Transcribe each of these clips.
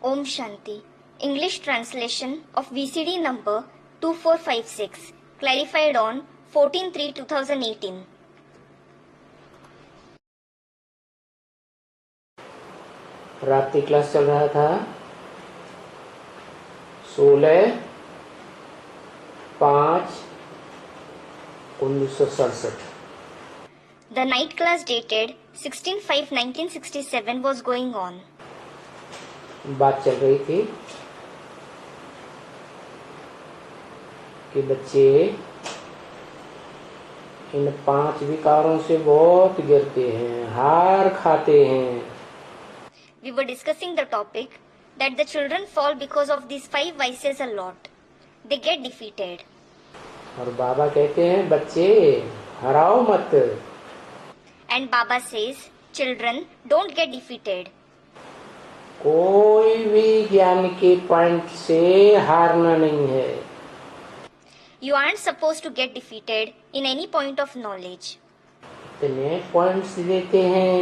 Om Shanti. English translation of VCD number 2456, clarified on 14/3/2018. रात की class चल रहा था 16/5/1967। The night class dated 16/5/1967 was going on. बात चल रही थी कि बच्चे इन 5 विकारों से बहुत गिरते हैं, हार खाते हैं। We were discussing the topic that the children fall because of these 5 vices a lot. They get defeated. और बाबा कहते हैं बच्चे हराओ मत। And Baba says, children, don't get defeated. कोई भी ज्ञान के पॉइंट से हारना नहीं है। You aren't supposed to get defeated in any point of knowledge. इतने पॉइंट्स देते हैं,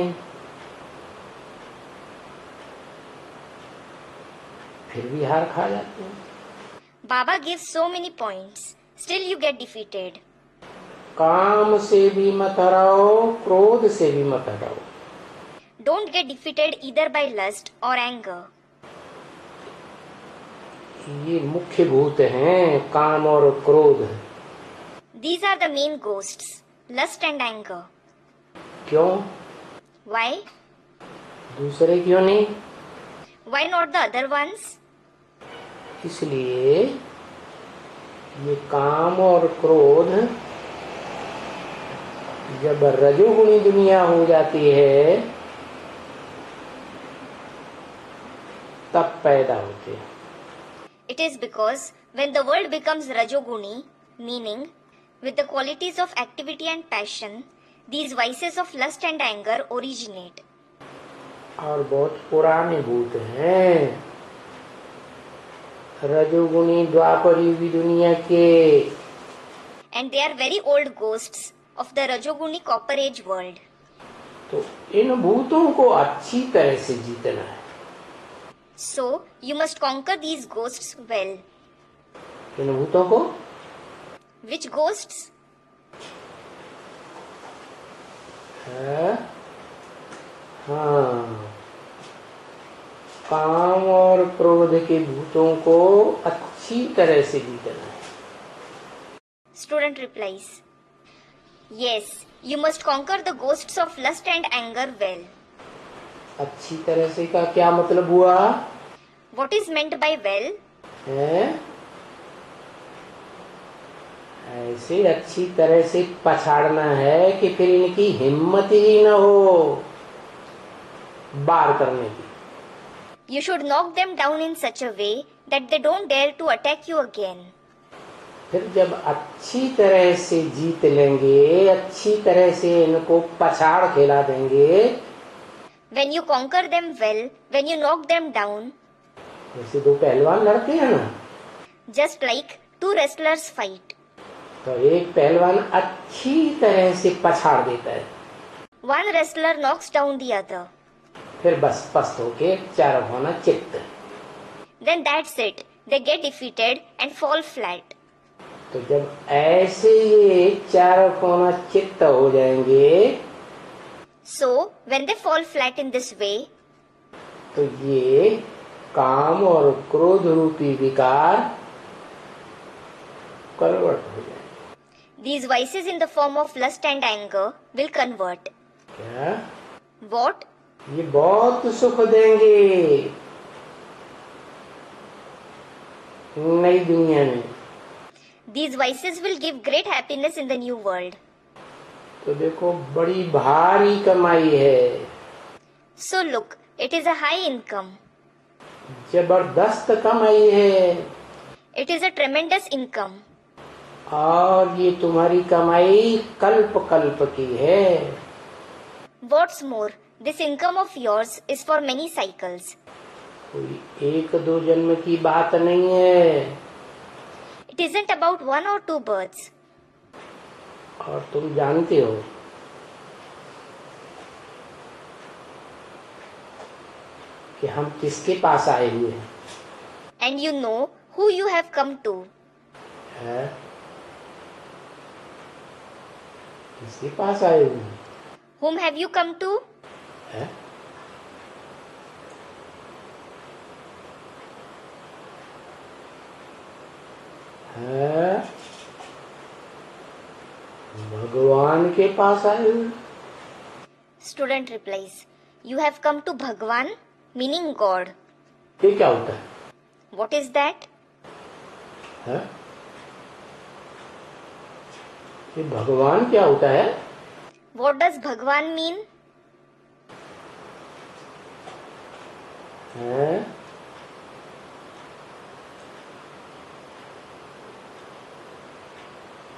फिर भी हार खा जाते हैं। Baba gives so many points, still you get defeated. काम से भी मत हराओ, क्रोध से भी मत हराओ। Don't get defeated either by lust or anger. ये मुख्य भूत हैं, काम और क्रोध। These are the main ghosts, lust and anger. क्यों? Why? दूसरे क्यों नहीं? Why not the other ones? इसलिए ये काम और क्रोध जब रजोगुणी दुनिया हो जाती है तब पैदा होते हैं। It is because when the world becomes Rajoguni, meaning with the qualities of activity and passion, these vices of lust and anger originate. और बहुत पुराने भूत हैं, रजोगुणी द्वापर युगी दुनिया के। And they are very old ghosts of the Rajoguni Copper Age world. तो इन भूतों को अच्छी तरह से जीतना है। So, you must conquer these ghosts well. इन भूतों को Which ghosts? हाँ, काम और क्रोध के भूतों को अच्छी तरह से जीतना है। Student replies, yes, you must conquer the ghosts of lust and anger well. अच्छी तरह से का क्या मतलब हुआ? What is meant by well? है ऐसे अच्छी तरह से पछाड़ना है कि फिर इनकी हिम्मत ही न हो बार करने की। You should knock them down in such a way that they don't dare to attack you again. फिर जब अच्छी तरह से जीत लेंगे, अच्छी तरह से इनको पछाड़ खिला देंगे। When you conquer them well, when you knock them down, जैसे दो पहलवान लड़ते हैं ना, just like two wrestlers fight. तो एक पहलवान अच्छी तरह से पछाड़ देता है, One wrestler knocks down the other. फिर बस पस्त होके चारों होना चित्त। Then that's it. They get defeated and fall flat. तो जब ऐसे ये चारों कोना चित्त हो जाएंगे So, when they fall flat in this way, तो ये काम और क्रोध रूपी विकार कन्वर्ट हो जाए। these vices in the form of lust and anger will convert. क्या? What? ये बहुत सुख देंगे नई दुनिया में। These vices will give great happiness in the new world. तो देखो बड़ी भारी कमाई है, So look, it is a high income. जबरदस्त कमाई है, It is a tremendous income. और ये तुम्हारी कमाई कल्प कल्प की है। What's more, this income of yours is for many cycles. कोई एक दो जन्म की बात नहीं है। It isn't about 1 or 2 births. और तुम जानते हो कि हम किसके पास आए हुए हैं। And you know who you have come to. है? किसके पास आए हुए हैं? Whom have you come to? है? है? भगवान के पास आए हुए। Student replies, you have come to Bhagwan, meaning God. ये क्या होता है? What is that? है? ये भगवान क्या होता है? What does Bhagwan mean? है?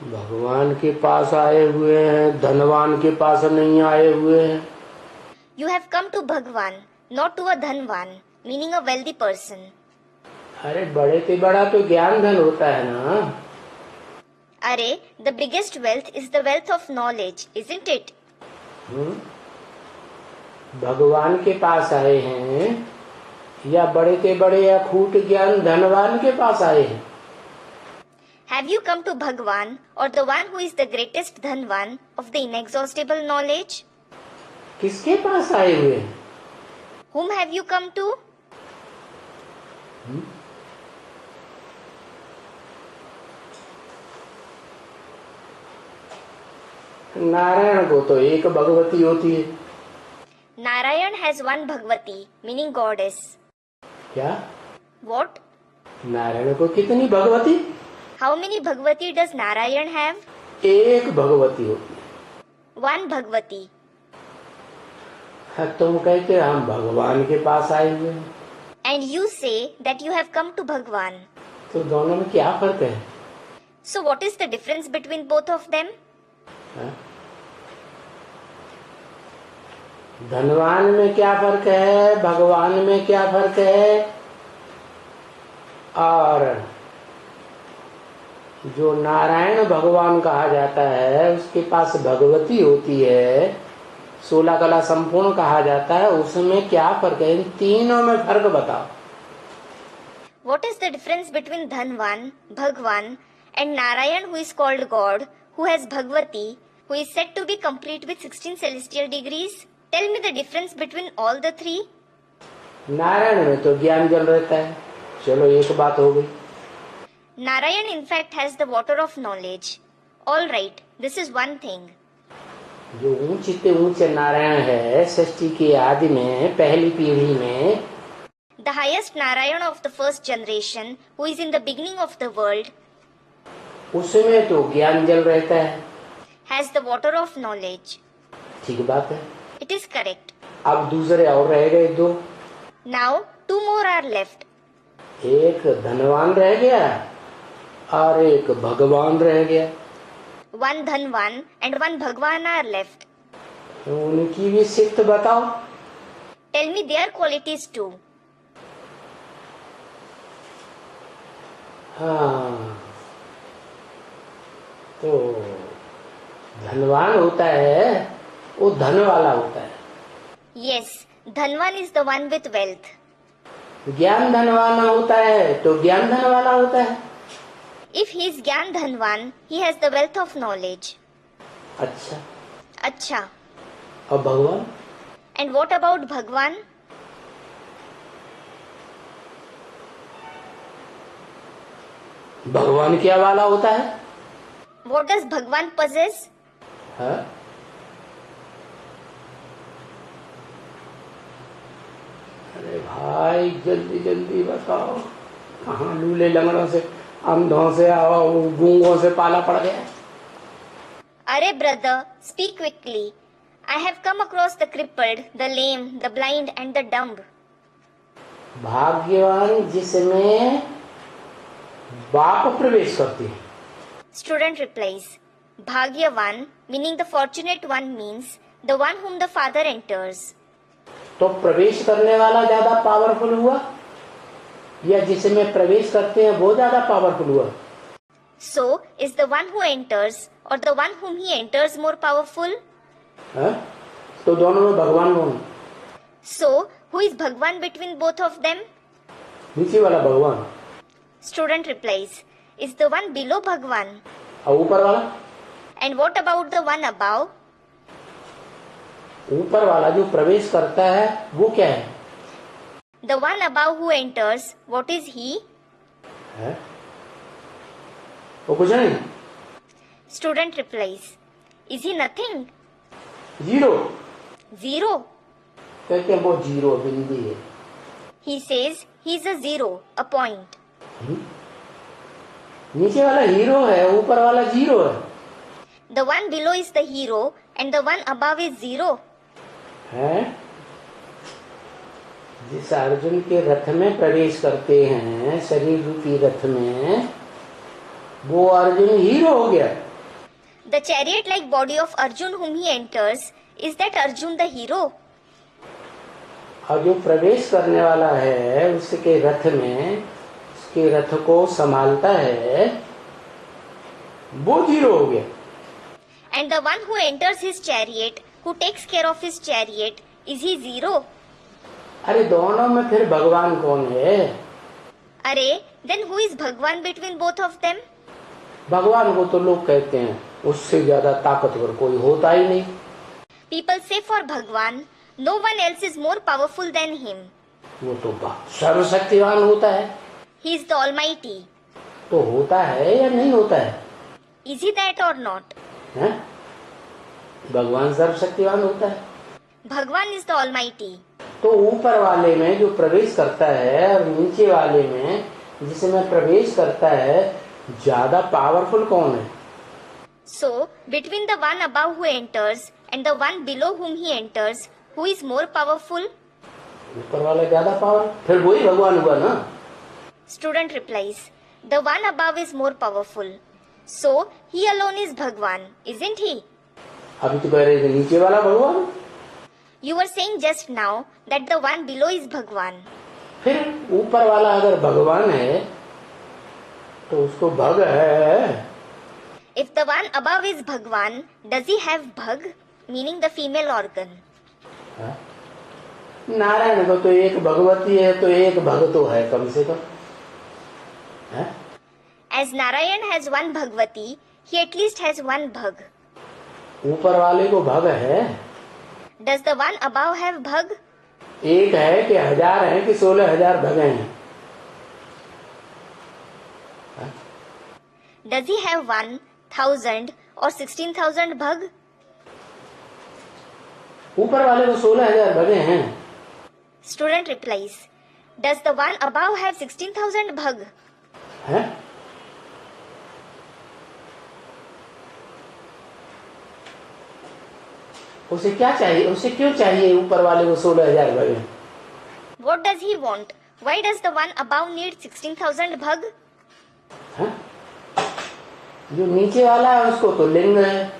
भगवान के पास आए हुए हैं, धनवान के पास नहीं आए हुए हैं। You have come to Bhagwan, not to a Dhanvan, meaning a wealthy person. अरे बड़े से बड़ा तो ज्ञान धन होता है ना। Are, the biggest wealth is the wealth of knowledge, isn't it? भगवान के पास आए हैं या बड़े से बड़े अखूट ज्ञान धनवान के पास आए हैं? Have you come to Bhagwan or the one who is the greatest Dhanvan of the inexhaustible knowledge? किसके पास आए हुए हैं? Whom have you come to? Narayan को तो एक भगवती होती है। Narayan has one Bhagavati, meaning goddess. क्या? What? नारायण को कितनी Bhagwati? How many Bhagavati does Narayan have? एक भगवती होती है। One Bhagavati. तुम कहते हम भगवान के पास आए हुए हैं। And you say that you have come to Bhagwan. तो दोनों में क्या फर्क है? So what is the difference between both of them? धनवान में क्या फर्क है, भगवान में क्या फर्क है? और जो नारायण भगवान कहा जाता है उसके पास भगवती होती है, 16 कला संपूर्ण कहा जाता है, उसमें क्या फर्क है? इन तीनों में फर्क बताओ। What is the difference between Dhanvan, Bhagwan and Narayan who is called God, who has Bhagavati, who is said to be complete with 16 celestial degrees? Tell me the difference between all the three. Narayan में तो ज्ञान जल रहता है। चलो एक बात हो गई। Narayan in fact has the water of knowledge. All right, this is one thing. जो ऊंचे नारायण है सृष्टि के आदि में, पहली पीढ़ी में, The highest Narayan of the first generation, who is in the beginning of the world, उसमें तो ज्ञान जल रहता है। has the water of knowledge. ठीक बात है। It is correct. अब दूसरे और रह गए दो। Now, two more are left. एक धनवान रह गया और एक भगवान रह गया। One Dhanvan and one Bhagwan are left. उनकी भी सिफ्त बताओ। Tell me their qualities too. हाँ, तो धनवान होता है वो धन वाला होता है। Yes, Dhanvan is the one with wealth. ज्ञान धनवान होता है तो ज्ञान धन वाला होता है। If he is Gyan Dhanvan, he has the wealth of knowledge. अच्छा, Acha. और भगवान? And what about Bhagwan? भगवान क्या वाला होता है? What does Bhagwan possess? हाँ? अरे भाई जल्दी जल्दी बताओ, कहाँ लूले लंगड़ों से, अंधों से और गूंगों से पाला पड़ गया। Arey brother, speak quickly. I have come across the crippled, the lame, the blind and the dumb. भाग्यवान जिसमें बाप प्रवेश करते हैं। Student replies, Bhagyavan, meaning the fortunate one, means the one whom the father enters. तो प्रवेश करने वाला ज्यादा पावरफुल हुआ या जिसमें प्रवेश करते हैं वो ज्यादा पावरफुल हुआ? So, is the one who enters or the one whom he enters more powerful? है? तो दोनों में भगवान कौन? So, Who is Bhagwan between both of them? नीचे वाला भगवान। Student replies, is the one below Bhagwan? और ऊपर वाला? And what about the one above? ऊपर वाला जो प्रवेश करता है वो क्या है? The one above who enters, what is he? है? वो कुछ नहीं। Student replies, is he nothing? Zero. Zero. कहते हैं वो जीरो बिंदी है। He says he is a zero, a point. नीचे वाला हीरो है, ऊपर वाला जीरो है। The one below is the hero and the one above is zero. है? जिस अर्जुन के रथ में प्रवेश करते हैं, शरीर रूपी रथ में, वो अर्जुन हीरो हो गया। The chariot-like body of Arjun whom he enters, is that Arjun the hero? और जो प्रवेश करने वाला है उसके रथ में, उसके रथ को संभालता है, वो जीरो हो गया। And the one who enters his chariot, who takes care of his chariot, is he zero? अरे दोनों में फिर भगवान कौन है? अरे, then who is Bhagwan between both of them? भगवान को तो लोग कहते हैं उससे ज्यादा ताकतवर कोई होता ही नहीं। People say for Bhagwan, no one else is more powerful than him. वो तो सर्वशक्तिवान होता है। He is the Almighty. तो होता है या नहीं होता है? Is he that or not? हैं? भगवान सर्वशक्तिवान होता है। Bhagwan is the Almighty. तो ऊपर वाले में जो प्रवेश करता है और नीचे वाले में जिसमें प्रवेश करता है, ज्यादा पावरफुल कौन है? So, between the one above who enters and the one below whom he enters, who is more powerful? ऊपर वाला ज्यादा पावर, फिर वही भगवान हुआ ना। Student replies, the one above is more powerful. So, he alone is Bhagwan, isn't he? अभी तो कह रहे थे नीचे वाला भगवान। You were saying just now that the one below is Bhagwan. फिर ऊपर वाला अगर भगवान है तो उसको भग है। If the one above is Bhagwan, does he have Bhag, meaning the female organ? हाँ? नारायण को तो एक भगवती है तो एक भग तो है कम से कम। हाँ? As Narayan has one Bhagavati, he at least has one Bhag. ऊपर वाले को भग है। Does the one above have Bhag? एक है कि 1000 है कि 16,000 भगे हैं? हाँ? Does he have 1,000 or 16,000 Bhag? ऊपर वाले को 16,000 भगे हैं। Student replies, does the one above have 16,000 Bhag? है? उसे क्या चाहिए? उसे क्यों चाहिए ऊपर वाले को 16,000 भगे? What does he want? Why does the one above need 16,000 Bhag? हाँ? जो नीचे वाला है उसको तो लिंग है,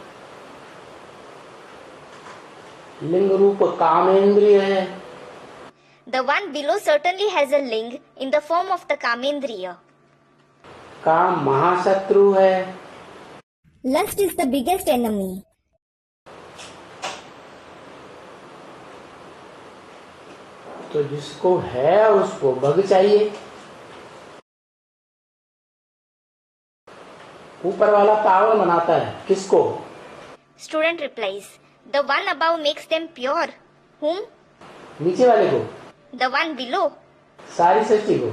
लिंग रूप कामेंद्रिय है। The one below certainly has a ling in the form of the Kamendriya. काम महाशत्रु है। Lust is the biggest enemy. तो जिसको है उसको भग चाहिए। ऊपर वाला पावन बनाता है किसको? Student replies, the one above makes them pure. Whom? नीचे वाले को, The one below. सारी सृष्टि को।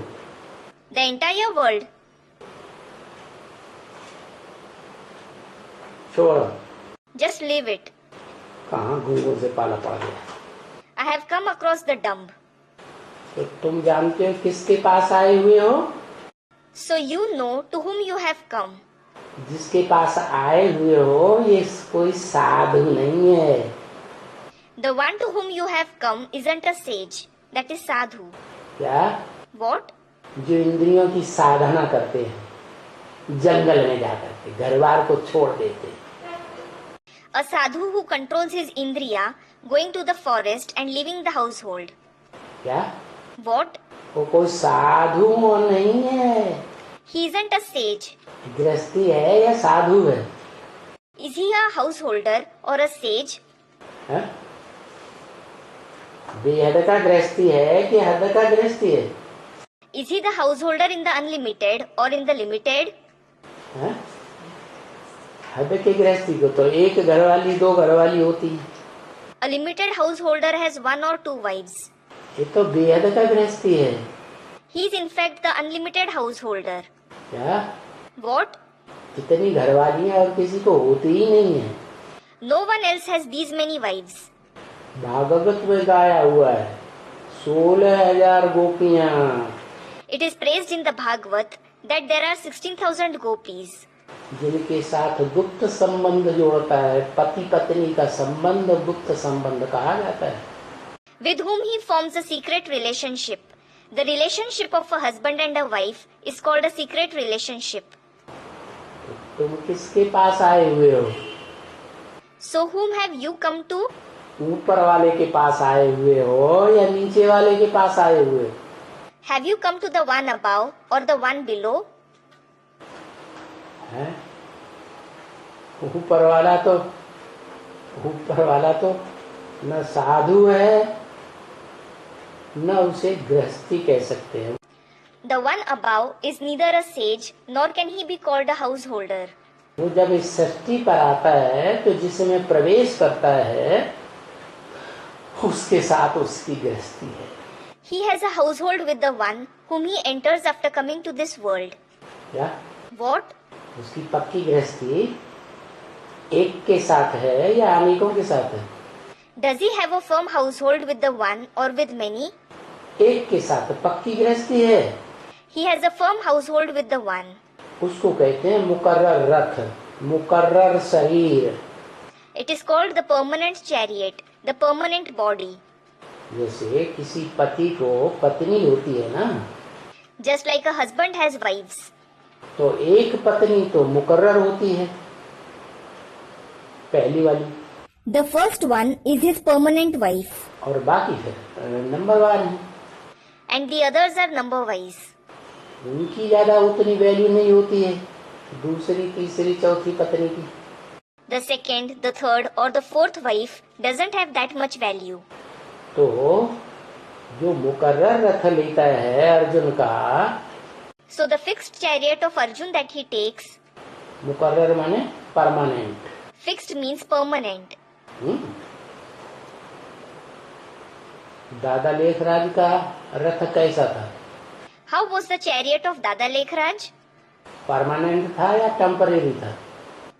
The entire world. छोड़ो, Just leave it. कहाँ गूंगों से पाला पड़ गया। I have come across the dumb. तो तुम जानते हो किसके पास आए हुए हो? So you know to whom you have come. जिसके पास आए हुए हो ये कोई साधु नहीं है। The one to whom you have come isn't a sage. That is sadhu. क्या? What? जो इंद्रियों की साधना करते हैं, जंगल में जाकर के घर बार को छोड़ देते हैं। A sadhu who controls his indriya, going to the forest and leaving the household. क्या? What? वो कोई साधु नहीं है। He isn't a sage. गृहस्थी है या साधु है? Is he a householder or a sage? है? बेहद का गृहस्थी है कि हद का गृहस्थी है? Is he the householder in the unlimited or in the limited? हैं? हद के गृहस्थी को तो एक घरवाली दो घरवाली होती है। A limited householder has one or two wives. ये तो बेहद का गृहस्थी है। He is in fact the unlimited householder. क्या What? इतनी घरवालियां और किसी को होती ही नहीं है। No one else has these many wives. Bhagavat में गाया हुआ है 16,000 गोपियां। It is praised in the Bhagavad that there are 16,000 gopis, जिनके साथ गुप्त संबंध जोड़ता है, पति पत्नी का संबंध गुप्त संबंध कहा जाता है। with whom he forms a secret relationship. The relationship of a husband and a wife is called a secret relationship. तुम किसके पास आए हुए हो? So whom have you come to? ऊपर वाले के पास आए हुए हो या नीचे वाले के पास आए हुए हो? Have you come to the one above or the one below? हैं? ऊपर वाला तो न साधु है न उसे गृहस्थी कह सकते हैं। The one above is neither a sage nor can he be called a householder. वो जब इस सृष्टि पर आता है तो जिसमें प्रवेश करता है उसके साथ उसकी गृहस्थी है। He has a household with the one whom he enters after coming to this world. क्या What? उसकी पक्की गृहस्थी एक के साथ है या अनेकों के साथ है? Does he have a firm household with the one or with many? एक के साथ पक्की गृहस्थी है। He has a firm household with the one. उसको कहते हैं मुकर्रर रथ, मुकर्रर शरीर। It is called the permanent chariot, the permanent body. जैसे किसी पति को पत्नी होती है ना, Just like a husband has wives. तो एक पत्नी तो मुकर्रर होती है, पहली वाली, The first one is his permanent wife, और बाकी फिर नंबरवार है। and the others are number wise. उनकी ज्यादा उतनी वैल्यू नहीं होती है दूसरी तीसरी चौथी पत्नी की। The second, the third, or the fourth wife doesn't have that much value. तो जो मुकर्रर रथ लेता है अर्जुन का, So the fixed chariot of Arjun that he takes, मुकर्रर माने परमानेंट। fixed means permanent. दादा लेखराज का रथ कैसा था? How was the chariot of Dada Lekhraj? Permanent था या टेम्परेरी था?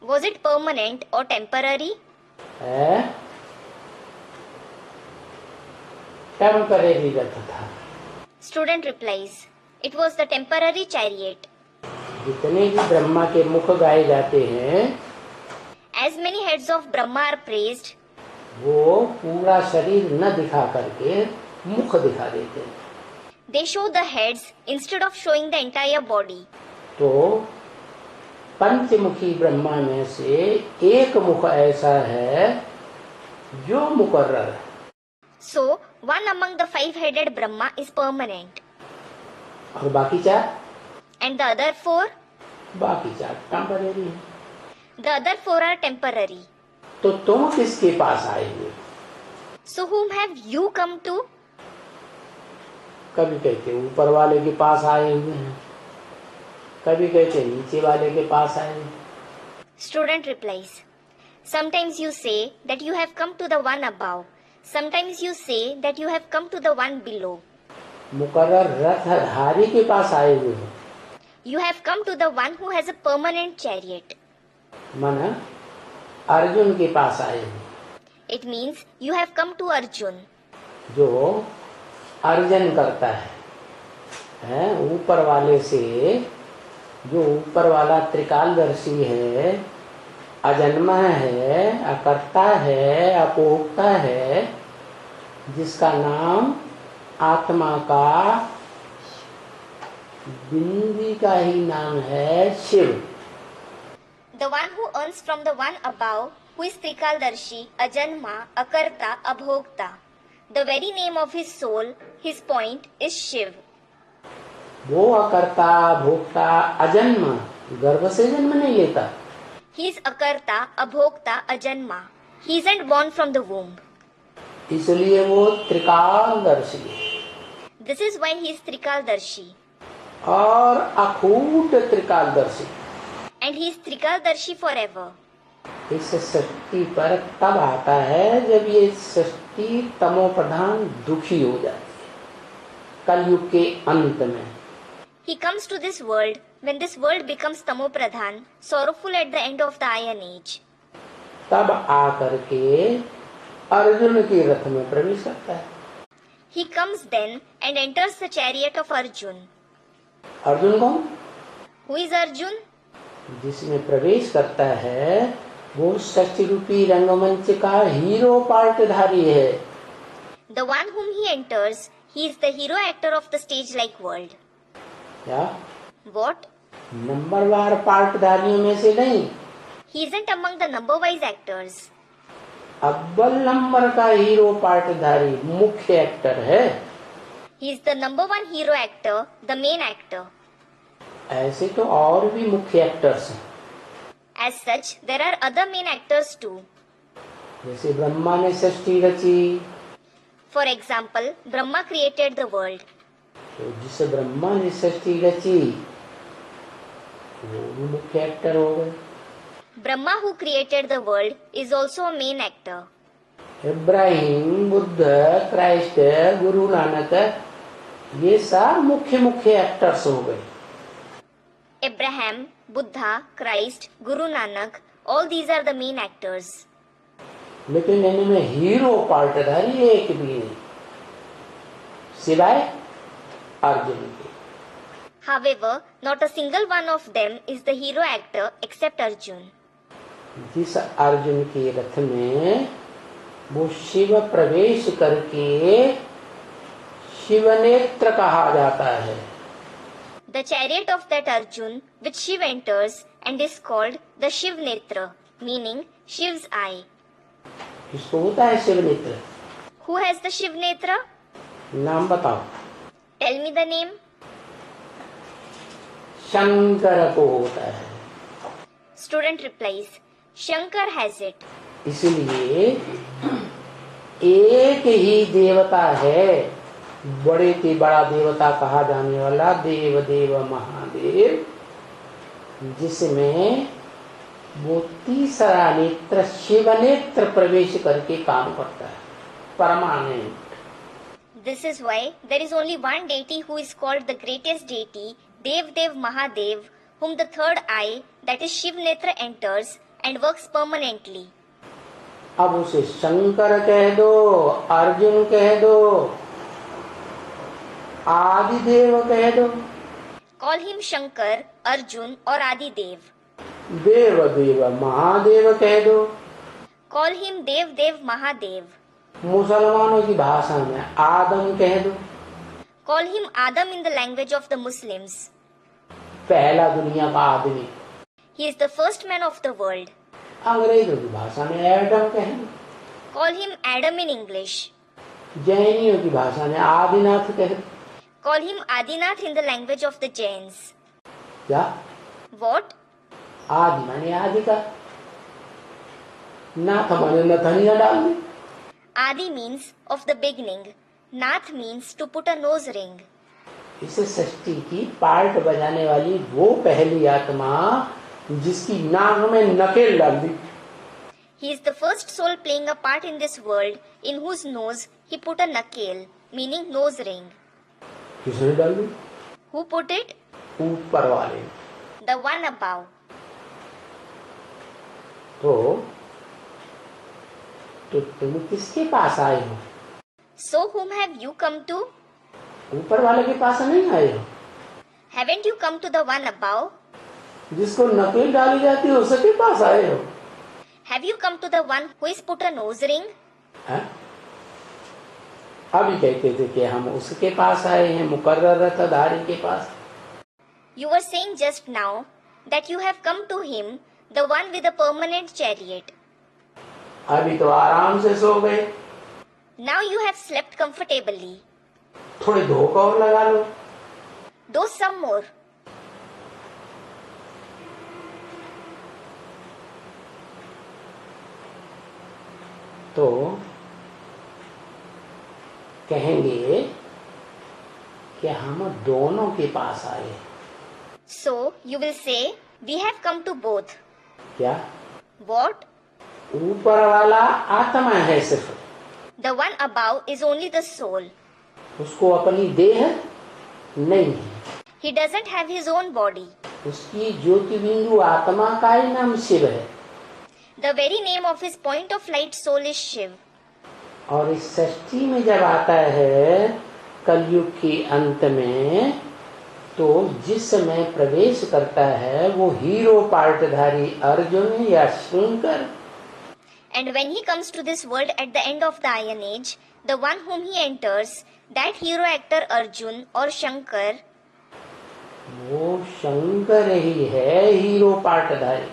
Was it permanent or temporary? Temporary रथ था। Student replies, it was the temporary chariot. जितने भी ब्रह्मा के मुख गाए जाते हैं, As many heads of Brahma are praised, वो पूरा शरीर न दिखा करके मुख दिखा देते हैं। they show the heads instead of showing the entire body. तो पंचमुखी ब्रह्मा में से एक मुख ऐसा है जो मुकर्रर है। So, one among the five-headed Brahma is permanent, और बाकी चार and the other four temporary है। The other four are temporary. तो तुम किसके पास आए हुए? So whom have you come to? कभी कहते ऊपर वाले के पास आए हुए हैं, कभी कहते नीचे वाले के पास आए हुए। Student replies, sometimes you say that you have come to the one above. Sometimes you say that you have come to the one below. मुकर्रर रथधारी के पास आए हुए हो। You have come to the one who has a permanent chariot. माना अर्जुन के पास आए हुए, It means you have come to Arjun, जो अर्जन करता है ऊपर वाले से, जो ऊपर वाला त्रिकालदर्शी है, अजन्मा है, अकर्ता है, अपोक्ता है, जिसका नाम आत्मा का बिंदी का ही नाम है Shiv. the one who earns from the one above, who is Trikaldarshi, Ajanma, Akarta, Abhokta. The very name of his soul, his point, is Shiv. वो अकर्ता भोक्ता अजन्म, गर्भ से जन्म नहीं लेता। He is Akarta, Abhokta, Ajanma. He isn't born from the womb. इसलिए वो त्रिकालदर्शी है This is why he is Trikaldarshi. और अखूट त्रिकालदर्शी। And he is Trikaldarshi forever. इस सृष्टि पर तब आता है जब ये सृष्टि तमो प्रधान दुखी हो जाती है कलयुग के अंत में। He comes to this world when this world becomes Tamo Pradhan, sorrowful at the end of the Iron Age. तब आकर के अर्जुन के रथ में प्रवेश करता है। He comes then and enters the chariot of Arjun. Arjun कौन? Who is Arjun? जिसमें प्रवेश करता है वो सृष्टि रूपी रंगमंच का हीरो पार्टधारी है। The one whom he enters, he is the hero actor of the stage-like world. क्या? What? नंबरवार पार्टधारियों में से नहीं, He isn't among the number-wise actors. अव्वल नंबर का हीरो पार्टधारी मुख्य एक्टर है। He is the number one hero actor, the main actor. ऐसे तो और भी मुख्य एक्टर्स हैं, As such, there are other main actors too. जैसे ब्रह्मा ने सृष्टि रची, For example, Brahma created the world. तो जिस ब्रह्मा ने सृष्टि रची वो भी मुख्य एक्टर हो गए। Brahma who created the world is also a main actor. Ibrahim, Buddha, Christ, Guru Nanak, ये सब मुख्य मुख्य एक्टर्स हो गए। Abraham, Buddha, Christ, Guru Nanak, all these are the main actors. लेकिन इनमें हीरो पार्टधारी एक भी नहीं सिवाय अर्जुन के। However, not a single one of them is the hero actor except Arjun. जिस अर्जुन के रथ में वो शिव प्रवेश करके शिवनेत्र कहा जाता है। The chariot of that Arjun, which Shiv enters and is called the Shiv Netra, meaning Shiv's eye. इसको होता है Shivnetra. Who has the Shiv Netra? नाम बताओ। Tell me the name. Shankar को होता है। Student replies, Shankar has it. इसलिए एक ही देवता है, बड़े से बड़ा देवता कहा जाने वाला देव देव महादेव, जिसमें वो तीसरा नेत्र शिव नेत्र प्रवेश करके काम करता है, permanent. This is why there is only one deity who is called the greatest deity, Dev Dev Mahadev, whom the third eye, that is Shiv Netra, enters and works permanently. अब उसे शंकर कह दो, अर्जुन कह दो, आदिदेव कह दो, Call him Shankar, Arjun or Adi Dev. देव देव महादेव कह दो। Call him Dev Dev Mahadev. मुसलमानों की भाषा में आदम कह दो। Call him Adam in the language of the Muslims. पहला दुनिया का आदमी। He is the first man of the world. अंग्रेजों की भाषा में एडम कह दो। Call him Adam in English. जैनियों की भाषा में आदिनाथ कह दो। Call him Adinath in the language of the Jains. क्या? What? आदि माने आदि का, नाथ माने नथनिया डाल दे। Adi means of the beginning. Nath means to put a nose ring. इस सृष्टि की पार्ट बजाने वाली वो पहली आत्मा जिसकी नाक में नकेल डाल दी। He is the first soul playing a part in this world in whose nose he put a nakal, meaning nose ring. किसने डाल दी? Who put it? ऊपर वाले। The one above. तो तुम किसके पास आए हो? So whom have you come to? ऊपर वाले के पास नहीं आए हो। Haven't you come to the one above? जिसको नकेल डाली जाती है उसके पास आए हो। Have you come to the one who is put a nose ring? है? अभी कहते थे कि हम उसके पास आए हैं, मुकर्रर रथधारी के पास। You were saying just now that you have come to him, the one with a permanent chariot. अभी तो आराम से सो गए। Now you have slept comfortably. थोड़े धोखा और लगा लो। Do some more. तो कहेंगे कि हम दोनों के पास आए। So you will say, we have come to both. क्या? What? ऊपर वाला आत्मा है सिर्फ, The one above is only the soul. उसको अपनी देह नहीं है। He doesn't have his own body. उसकी ज्योति बिंदु आत्मा का ही नाम शिव है। The very name of his point of light soul is Shiv. और इस सृष्टि में जब आता है कलयुग के अंत में, तो जिस समय प्रवेश करता है वो हीरो पार्टधारी अर्जुन या Shankar, And when he comes to this world at the end of the Iron Age, the one whom he enters, that hero actor Arjun or Shankar, वो शंकर ही है hero पार्टधारी।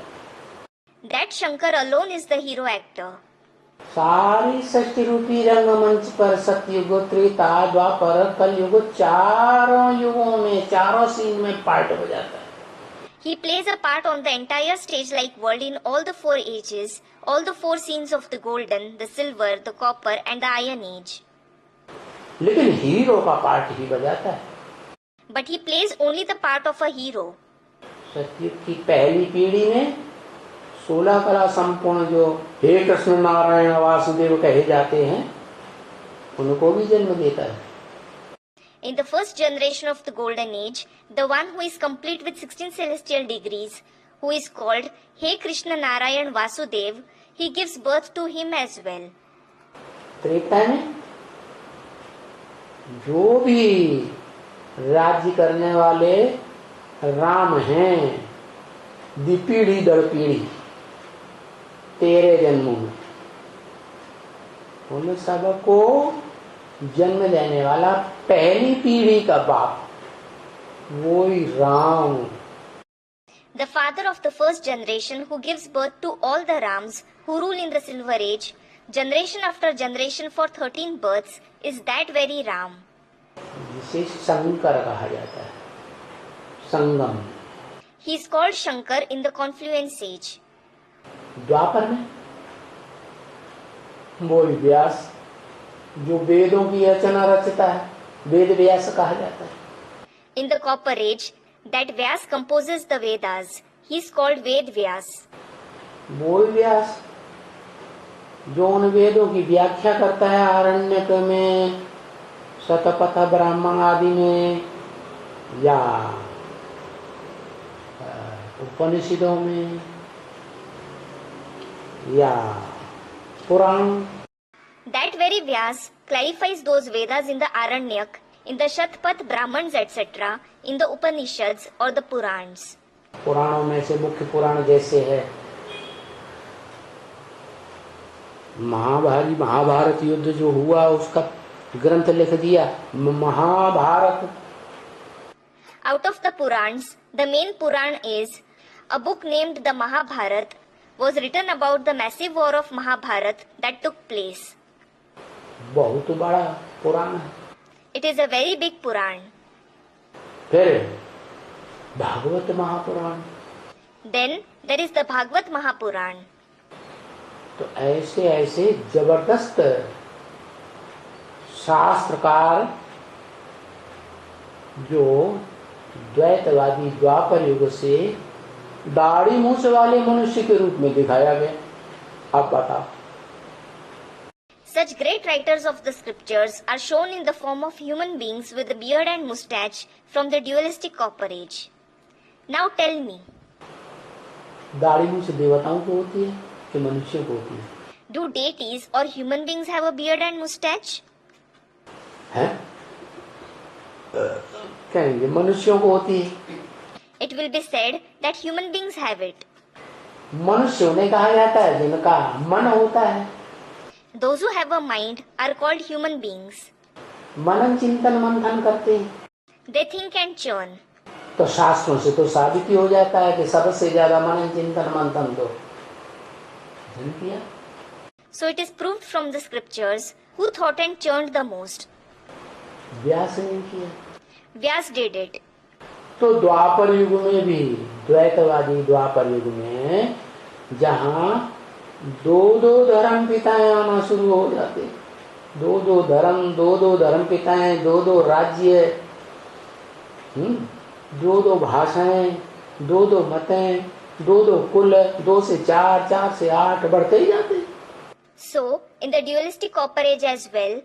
that Shankar alone is the hero actor. सारी सृष्टि रूपी रंगमंच पर सतयुग, त्रेता, द्वापर, कलयुग, चारों युगों में, चारों सीन में पार्ट हो जाता है। He plays a part on the entire stage-like world in all the four ages, all the four scenes of the golden, the silver, the copper and the iron age. लेकिन hero का part ही बजाता है। But he plays only the part of a hero. सतयुग की पहली पीढ़ी में 16 कला संपूर्ण जो हे कृष्ण नारायण वासुदेव कहे जाते हैं, उनको भी जन्म देता है। In the first generation of the golden age, the one who is complete with 16 celestial degrees, who is called Hey Krishna Narayan Vasudev, he gives birth to him as well. Treta में जो भी राज्य करने वाले राम हैं, पीढ़ी दर पीढ़ी तेरे जन्मों में, उन सबको जन्म देने वाला पहली पीढ़ी का बाप वो ही Ram. The father of the first generation who gives birth to all the Rams who rule in the silver age, generation after generation for 13 births, is that very Ram. जिसे शंकर कहा जाता है, संगम। He is called Shankar in the confluence age. द्वापर में वो व्यास जो वेदों की रचना रचता है, वेद व्यास कहा जाता है। In the copper age, that Vyas composes the Vedas. He is called Ved Vyas. वो व्यास जो उन वेदों की व्याख्या करता है, आरण्यक में, शतपथ ब्राह्मण आदि में, या उपनिषदों में, या पुराण। That very Vyas clarifies those Vedas in the Aranyak, in the Shatpath Brahmans etc., in the Upanishads or the Purans. पुराणों में से मुख्य पुराण जैसे है महाभारत युद्ध जो हुआ उसका ग्रंथ लिख दिया Mahabharat. Out of the Purans, the main Puran is a book named the Mahabharat, was written about the massive war of Mahabharat that took place. बहुत बड़ा पुराण है। It is a very big Puran. फिर Bhagavat Mahapuran. Then there is the Bhagavad Mahapuran. तो ऐसे ऐसे जबरदस्त शास्त्रकार जो द्वैतवादी द्वापर युग से दाढ़ी मूछ वाले मनुष्य के रूप में दिखाया गया। अब बताओ। Such great writers of the scriptures are shown in the form of human beings with a beard and moustache from the dualistic copper age. Now tell me, दाढ़ी मूछ देवताओं को होती है कि मनुष्यों को होती है? do deities or human beings have a beard and moustache? है? कहेंगे मनुष्यों को होती है। It will be said that human beings have it. मनुष्य उन्हें कहा जाता है जिनका मन होता है। Those who have a mind are called human beings. मनन चिंतन मंथन करते हैं। They think and churn. तो शास्त्रों से तो साबित ही हो जाता है कि सबसे ज्यादा मनन चिंतन मंथन तो धन किया। So it is proved from the scriptures who thought and churned the most. व्यास ने किया। Vyas did it. तो द्वापर युग में भी द्वैतवादी द्वापर युग में जहाँ दो धर्म पिताएं आना शुरू हो जाते, दो दो धर्म पिताएं, दो राज्य, दो भाषाएं, दो मतें, दो कुल, 2 से 4, 4 से 8 बढ़ते ही जाते। So, in the dualistic copper age as well,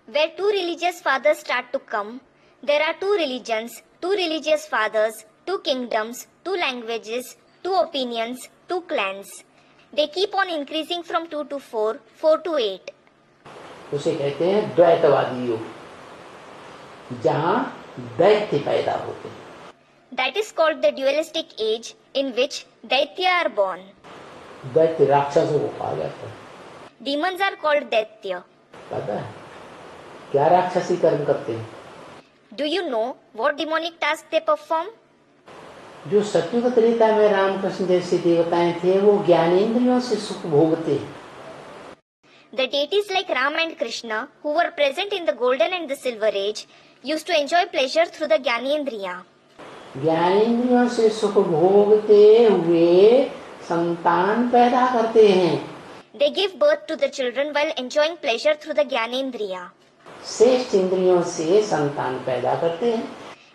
where two religious fathers start to come, there are two religions, two religious fathers, two kingdoms, two languages, two opinions, two clans. They keep on increasing from 2 to 4, 4 to 8. उसे कहते हैं द्वैतवादी युग, जहां दैत्य पैदा होते हैं। That is called the dualistic age in which Daitya are born. दैत्य राक्षसों को कहा जाता है। Demons are called Daitya. पता है क्या राक्षसी कर्म करते हैं? Do you know what demonic tasks they perform? जो सत्युग त्रेता में रामकृष्ण जैसे देवताएं थे, वो ज्ञानेंद्रियों से सुख भोगते हैं। The deities like Ram and Krishna, who were present in the golden and the silver age, used to enjoy pleasure through the Jnanendriya. ज्ञानेंद्रियों से सुख भोगते हुए संतान पैदा करते हैं। They give birth to the children while enjoying pleasure through the Jnanendriya. श्रेष्ठ इंद्रियों से संतान पैदा करते हैं,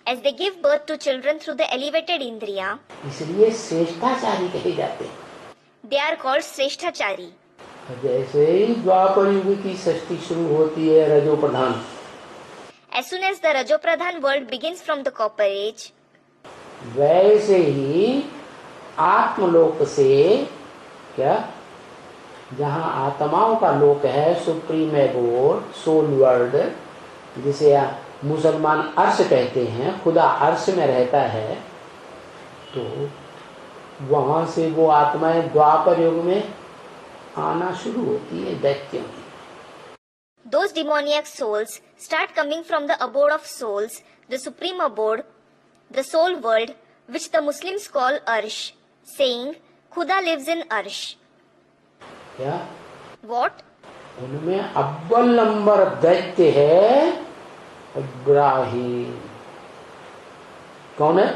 As they give birth to children through the elevated Indriya, इसलिए श्रेष्ठाचारी कहे जाते हैं। they are called Sreshtachari. जैसे ही द्वापर युग की सृष्टि शुरू होती है रजो प्रधान, As soon as the Rajopradhan world begins from the Copper Age, वैसे ही आत्मलोक से, क्या, जहाँ आत्माओं का लोक है, सुप्रीम एबोर्ड, सोल वर्ल्ड, जिसे मुसलमान अर्श कहते हैं, खुदा अर्श में रहता है, तो वहां से वो आत्माएं द्वापर युग में आना शुरू होती है दैत्यों की। those demoniac souls start coming from the abode of souls, the supreme abode, the soul world, which the Muslims call Arsh, saying, Khuda lives in Arsh. क्या? What? उनमें अव्वल नंबर दैत्य है इब्राहिम। कौन है?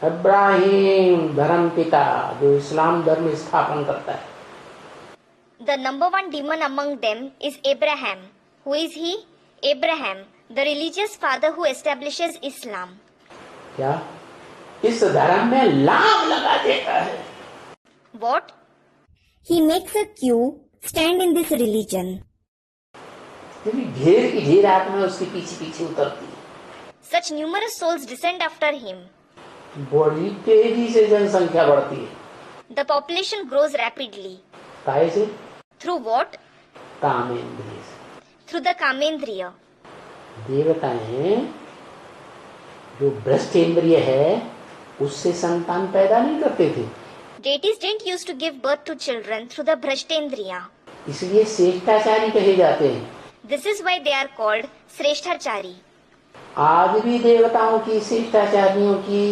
इब्राहिम धर्म पिता, जो इस्लाम धर्म स्थापन करता है। The number one demon among them is Abraham. Who is he? Abraham, the religious father who establishes Islam. क्या? इस धर्म में लाभ लगा देता है। What? He makes a queue stand in this religion. ढेर की ढेर आत्मा उसके पीछे पीछे उतरती है। Such numerous souls descend after him. बड़ी तेजी से जनसंख्या बढ़ती है। The population grows rapidly. काहे से? Through what? कामेंद्रिय से। Through the Kamendriya. देवताएं जो भ्रष्ट इंद्रिय है, उससे संतान पैदा नहीं करते थे, Deities didn't used to give birth to children through the Bhrashtendriya. इसलिए श्रेष्ठाचारी कहे जाते हैं। This is why they are called Sreshtachari. आज भी देवताओं की, श्रेष्ठाचार्यों की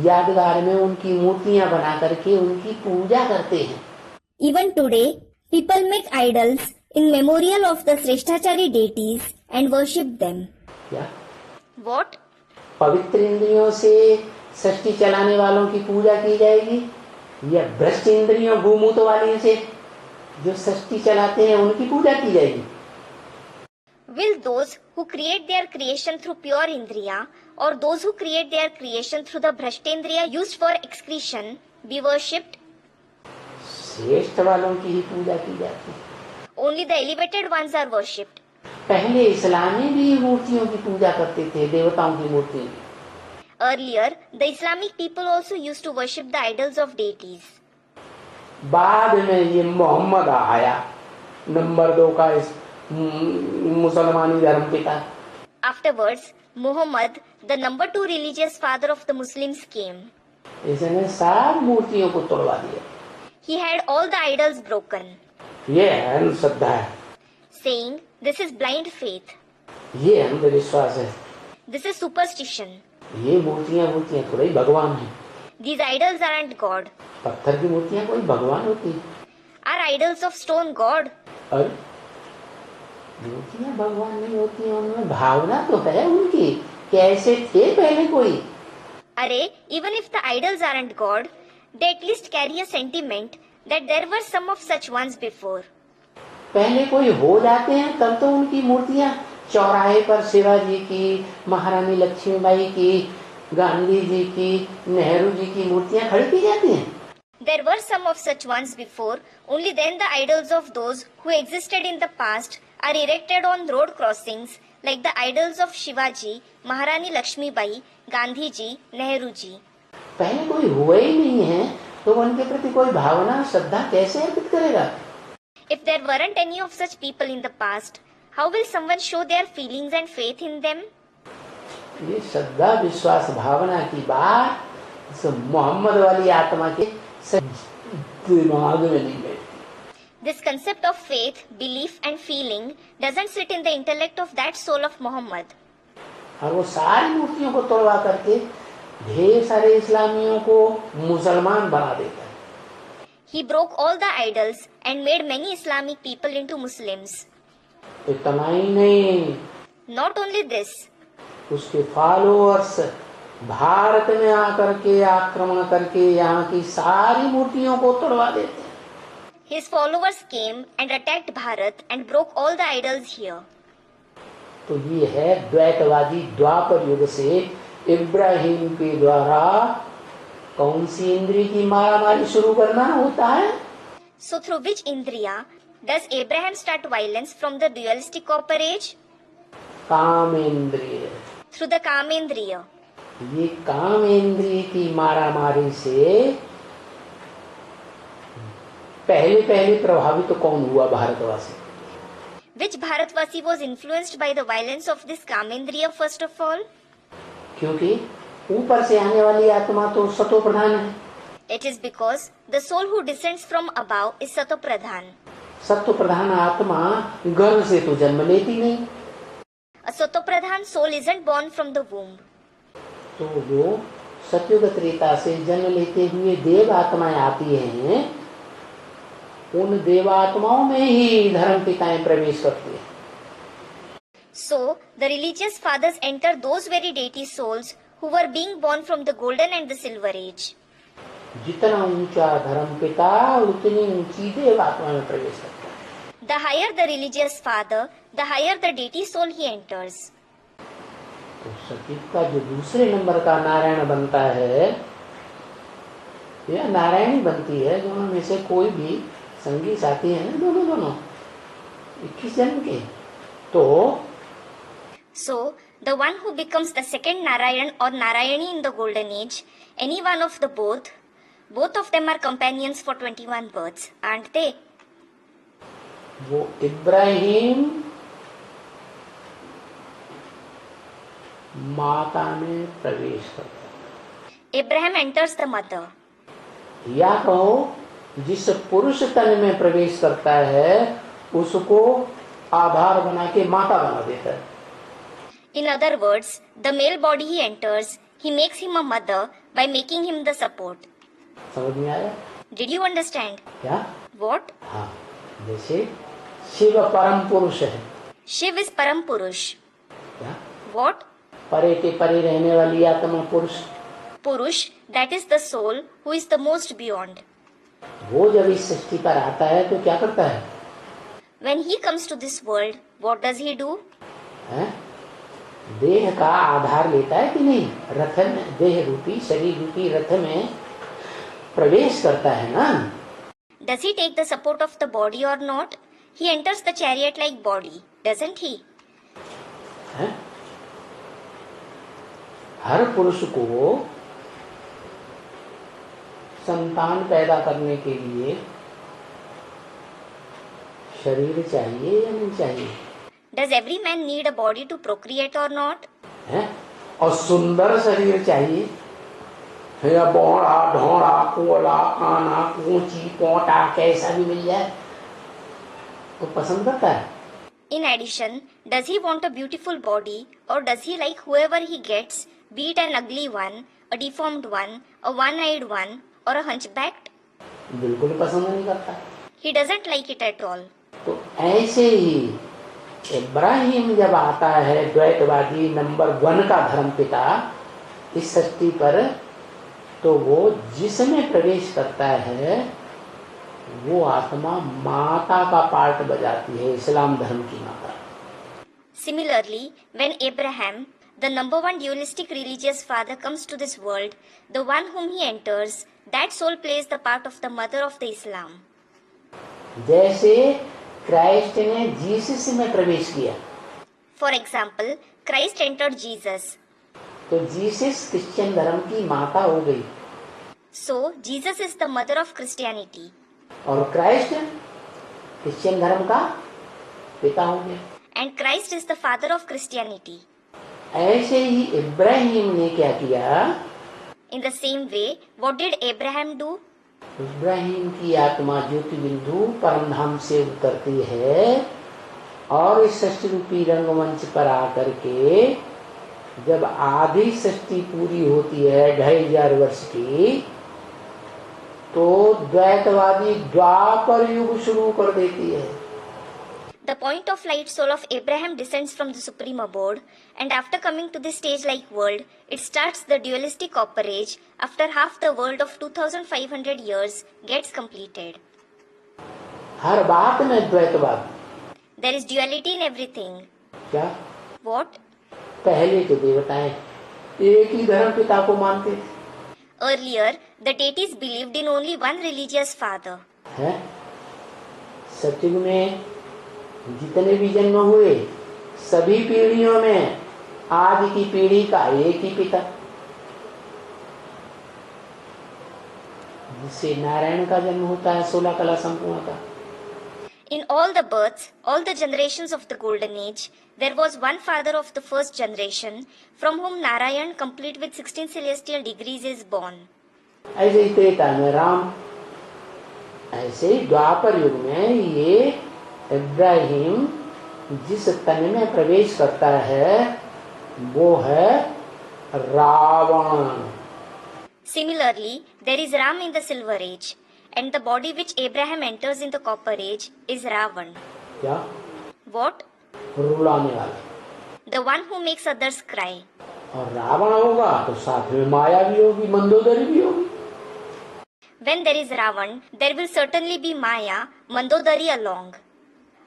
यादगार में उनकी मूर्तियां बना करके उनकी पूजा करते हैं। Even today, people make idols in memorial of the Sreshtachari deities and worship them. क्या? What? पवित्र इंद्रियों से सृष्टि चलाने वालों की पूजा की जाएगी, या भ्रष्ट इंद्रियों भूमूत वाले से जो सृष्टि चलाते हैं उनकी पूजा की जाएगी? Will those who create their creation through pure Indriya or those who create their creation through the Bhrashtendriya used for excretion be worshipped? श्रेष्ठ वालों की ही पूजा की जाती है। Only the elevated ones are worshipped. पहले इस्लामी भी मूर्तियों की पूजा करते थे, देवताओं की मूर्ति। Earlier, the Islamic people also used to worship the idols of deities. बाद में ये मोहम्मद आया, नंबर 2 का इस मुसलमानी धर्म पिता। Afterwards, Muhammad, the number 2 religious father of the Muslims, came. इसने सब मूर्तियों को तोड़वा दिया। He had all the idols broken, ये अंधश्रद्धा है, saying, "This is blind faith. ये अंधविश्वास है, This is superstition. ये मूर्तियाँ थोड़ी भगवान है। These idols aren't God. पत्थर की मूर्तियाँ कोई भगवान होती है? Are idols of stone God? और मूर्तियाँ भगवान नहीं होती हैं, उनमें भावना तो है उनकी, कैसे थे पहले कोई। Array, even if the idols aren't God, they at least carry a sentiment that there were some of such ones before. पहले कोई हो जाते हैं तब तो उनकी मूर्तियां चौराहे पर शिवाजी की, महारानी लक्ष्मीबाई की, गांधी जी की, नेहरू जी की मूर्तियां खड़ी की जाती हैं। There were some of such ones before, only then the idols of those who existed in the past are erected on road crossings like the idols of Shivaji, Maharani Lakshmibai, Gandhi ji, Nehru ji. पहले कोई हुआ ही नहीं है तो उनके प्रति कोई भावना श्रद्धा कैसे अर्पित करेगा? If there weren't any of such people in the past, how will someone show their feelings and faith in them? ये श्रद्धा विश्वास भावना की बात मोहम्मद वाली आत्मा के दिमाग में नहीं बैठती। This concept of faith, belief and feeling doesn't sit in the intellect of that soul of Muhammad. और वो सारी मूर्तियों को तोड़वा करके ढेर सारे इस्लामियों को मुसलमान बना देता है। He broke all the idols and made many Islamic people into Muslims. इतना ही नहीं, Not only this, उसके फॉलोअर्स भारत में आकर के आक्रमण करके यहाँ की सारी मूर्तियों को तोड़वा देते हैं। his followers came and attacked Bharat and broke all the idols here. तो ये है द्वैतवादी द्वापर युग से इब्राहिम के द्वारा कौन सी इंद्रिय की मारामारी शुरू करना होता है? So through which Indriya does Abraham start violence from the dualistic copper age? कामेंद्रिय। Through the Kamendriya. ये कामेंद्रिय की मारामारी से पहले पहले प्रभावित तो कौन हुआ? भारतवासी। Which Bharatvasi was influenced by the violence of this Kamendriya first of all? क्योंकि ऊपर से आने वाली आत्मा तो सतो प्रधान है। It is because the soul who descends from above is Sato Pradhan. सत्व प्रधान आत्मा गर्भ से तो जन्म लेती नहीं। A Sato Pradhan soul isn't born from the womb. तो जो सत्युग त्रेता से जन्म लेते हुए देव आत्माएं आती हैं, उन देवात्माओं में ही धर्म पिताएं प्रवेश करती हैं। So the religious fathers enter those very deity souls who were being born from the golden and the silver age. जितना ऊंचा धर्म पिता उतनी ऊंची देव आत्मा में प्रवेश करता है। The higher the religious father, the higher the deity soul he enters. तो सतयुग का जो दूसरे नंबर का नारायण बनता है या नारायणी बनती है, दोनों में से कोई भी संगी साथी है, दोनों 21 जन्म के। तो So the one who becomes the second Narayan or Narayani in the golden age, any one of the both of them are companions for 21 births, aren't they? वो इब्राहिम माता में प्रवेश करता है। Abraham enters the mother. या कहो जिस पुरुष तन में प्रवेश करता है उसको आधार बना के माता बना देता है। In other words, the male body he enters, he makes him a mother by making him the support. समझ में आया? Did you understand? क्या? What? हाँ, जैसे शिव परम पुरुष है। Shiv is Param Purush. क्या? What? परे के परे रहने वाली आत्मा पुरुष। Purush, that is the soul who is the most beyond. वो जब इस सृष्टि पर आता है तो क्या करता है? When he comes to this world, what does he do? है? देह का आधार लेता है कि नहीं? रथ में, देह रूपी शरीर रूपी रथ में प्रवेश करता है ना? Does he take the support of the body or not? He enters the chariot like body, doesn't he? है? हर पुरुष को संतान पैदा करने के लिए शरीर चाहिए या नहीं चाहिए? Does every man need a body to procreate or not? है? और सुंदर शरीर चाहिए, या बौड़ा ढोड़ा कोला काना ऊंची पोटा कैसा भी मिल जाए तो पसंद करता है। In addition, does he want a beautiful body or does he like whoever he gets, be it an ugly one, a deformed one, a one-eyed one or a hunchbacked? बिल्कुल पसंद नहीं करता। He doesn't like it at all. तो ऐसे ही इब्राहिम जब आता है द्वैतवादी number 1 का धर्म पिता इस सृष्टि पर, तो वो जिसमें प्रवेश करता है वो आत्मा माता का पार्ट बजाती है, इस्लाम धर्म की माता। Similarly, when Abraham, the number one dualistic religious father, comes to this world, the one whom he enters, that soul plays the part of the mother of the Islam. जैसे क्राइस्ट ने Jesus में प्रवेश किया, For example, Christ entered Jesus. तो Jesus Christian धर्म की माता हो गई, So, Jesus is the mother of Christianity. और क्राइस्ट क्रिश्चियन धर्म का पिता हो गया। And Christ is the father of Christianity. ऐसे ही इब्राहिम ने क्या किया? In the same way, what did Abraham do? Ibrahim की आत्मा ज्योति बिंदु परमधाम से उतरती है और इस सृष्टि रूपी रंगमंच पर आकर के जब आधी सृष्टि पूरी होती है 2500 वर्ष की, तो द्वैतवादी द्वापर युग शुरू कर देती है। The point of light soul of Abraham descends from the supreme abode, and after coming to this stage-like world, it starts the dualistic copper age. After half the world of 2500 years gets completed. हर बात में द्वैतवाद। There is duality in everything. क्या? What? पहले के देवताएं एक ही धर्म पिता को मानते थे। Earlier, the deities believed in only one religious father. है? सतयुग में जितने भी जन्म हुए, सभी पीढ़ियों में आज की पीढ़ी का एक ही पिता, जिससे नारायण का जन्म होता है 16 कला संपूर्ण का। In all the births, all the generations of the golden age, there was one father of the first generation, from whom Narayan, complete with 16 celestial degrees, is born. ऐसे ही त्रेता में राम, ऐसे ही द्वापर युग में ये इब्राहिम जिस तन में प्रवेश करता है वो है Ravan. Similarly, there is Ram in the silver age, and the body which Abraham enters in the copper age is Ravan. क्या? What? रुलाने वाला। The one who makes others cry. और रावण होगा तो साथ में माया भी होगी, मंदोदरी भी होगी। When there is Ravan, there will certainly be Maya, Mandodari along.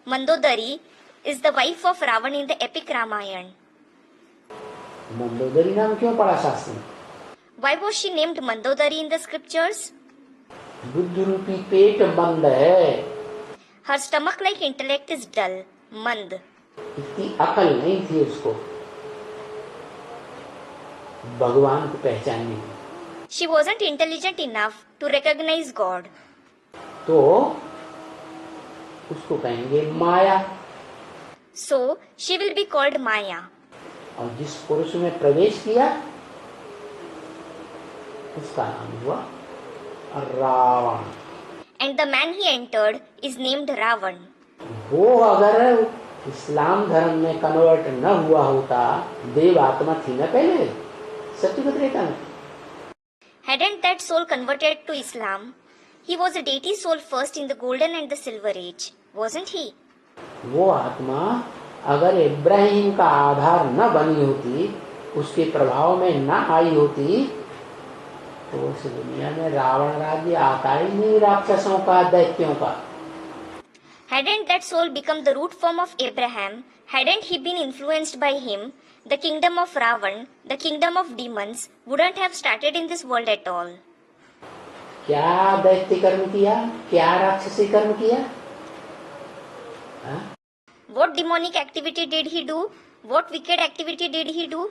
Mandodari is the wife of Ravan in the epic Ramayana. Mandodari नाम क्यों पड़ा शास्त्र में? Why was she named Mandodari in the scriptures? बुद्धि रूपी पेट बंद है, Her stomach-like intellect is dull, mand. इतनी अकल नहीं थी उसको भगवान को पहचानने की। She wasn't intelligent enough to recognize God. तो उसको कहेंगे माया। So, she will be called Maya. और जिस पुरुष में प्रवेश किया उसका नाम हुआ Ravan. And the man he entered is named Ravan. वो अगर इस्लाम धर्म में कन्वर्ट न हुआ होता, देव आत्मा थी ना पहले सत्ययुग त्रेता में। Hadn't that soul converted to Islam? He was a deity soul first in the golden and the silver age, wasn't he? वो आत्मा अगर इब्राहिम का आधार न बनी होती, उसके प्रभाव में न आई होती, तो उस दुनिया में रावण राज्य आता ही नहीं, राक्षसों का, दैत्यों का। Hadn't that soul become the root form of Abraham, hadn't he been influenced by him, the kingdom of Ravan, the kingdom of demons, wouldn't have started in this world at all. क्या दैत्य कर्म किया, क्या राक्षसी कर्म किया? हाँ? What demonic activity did he do? What wicked activity did he do?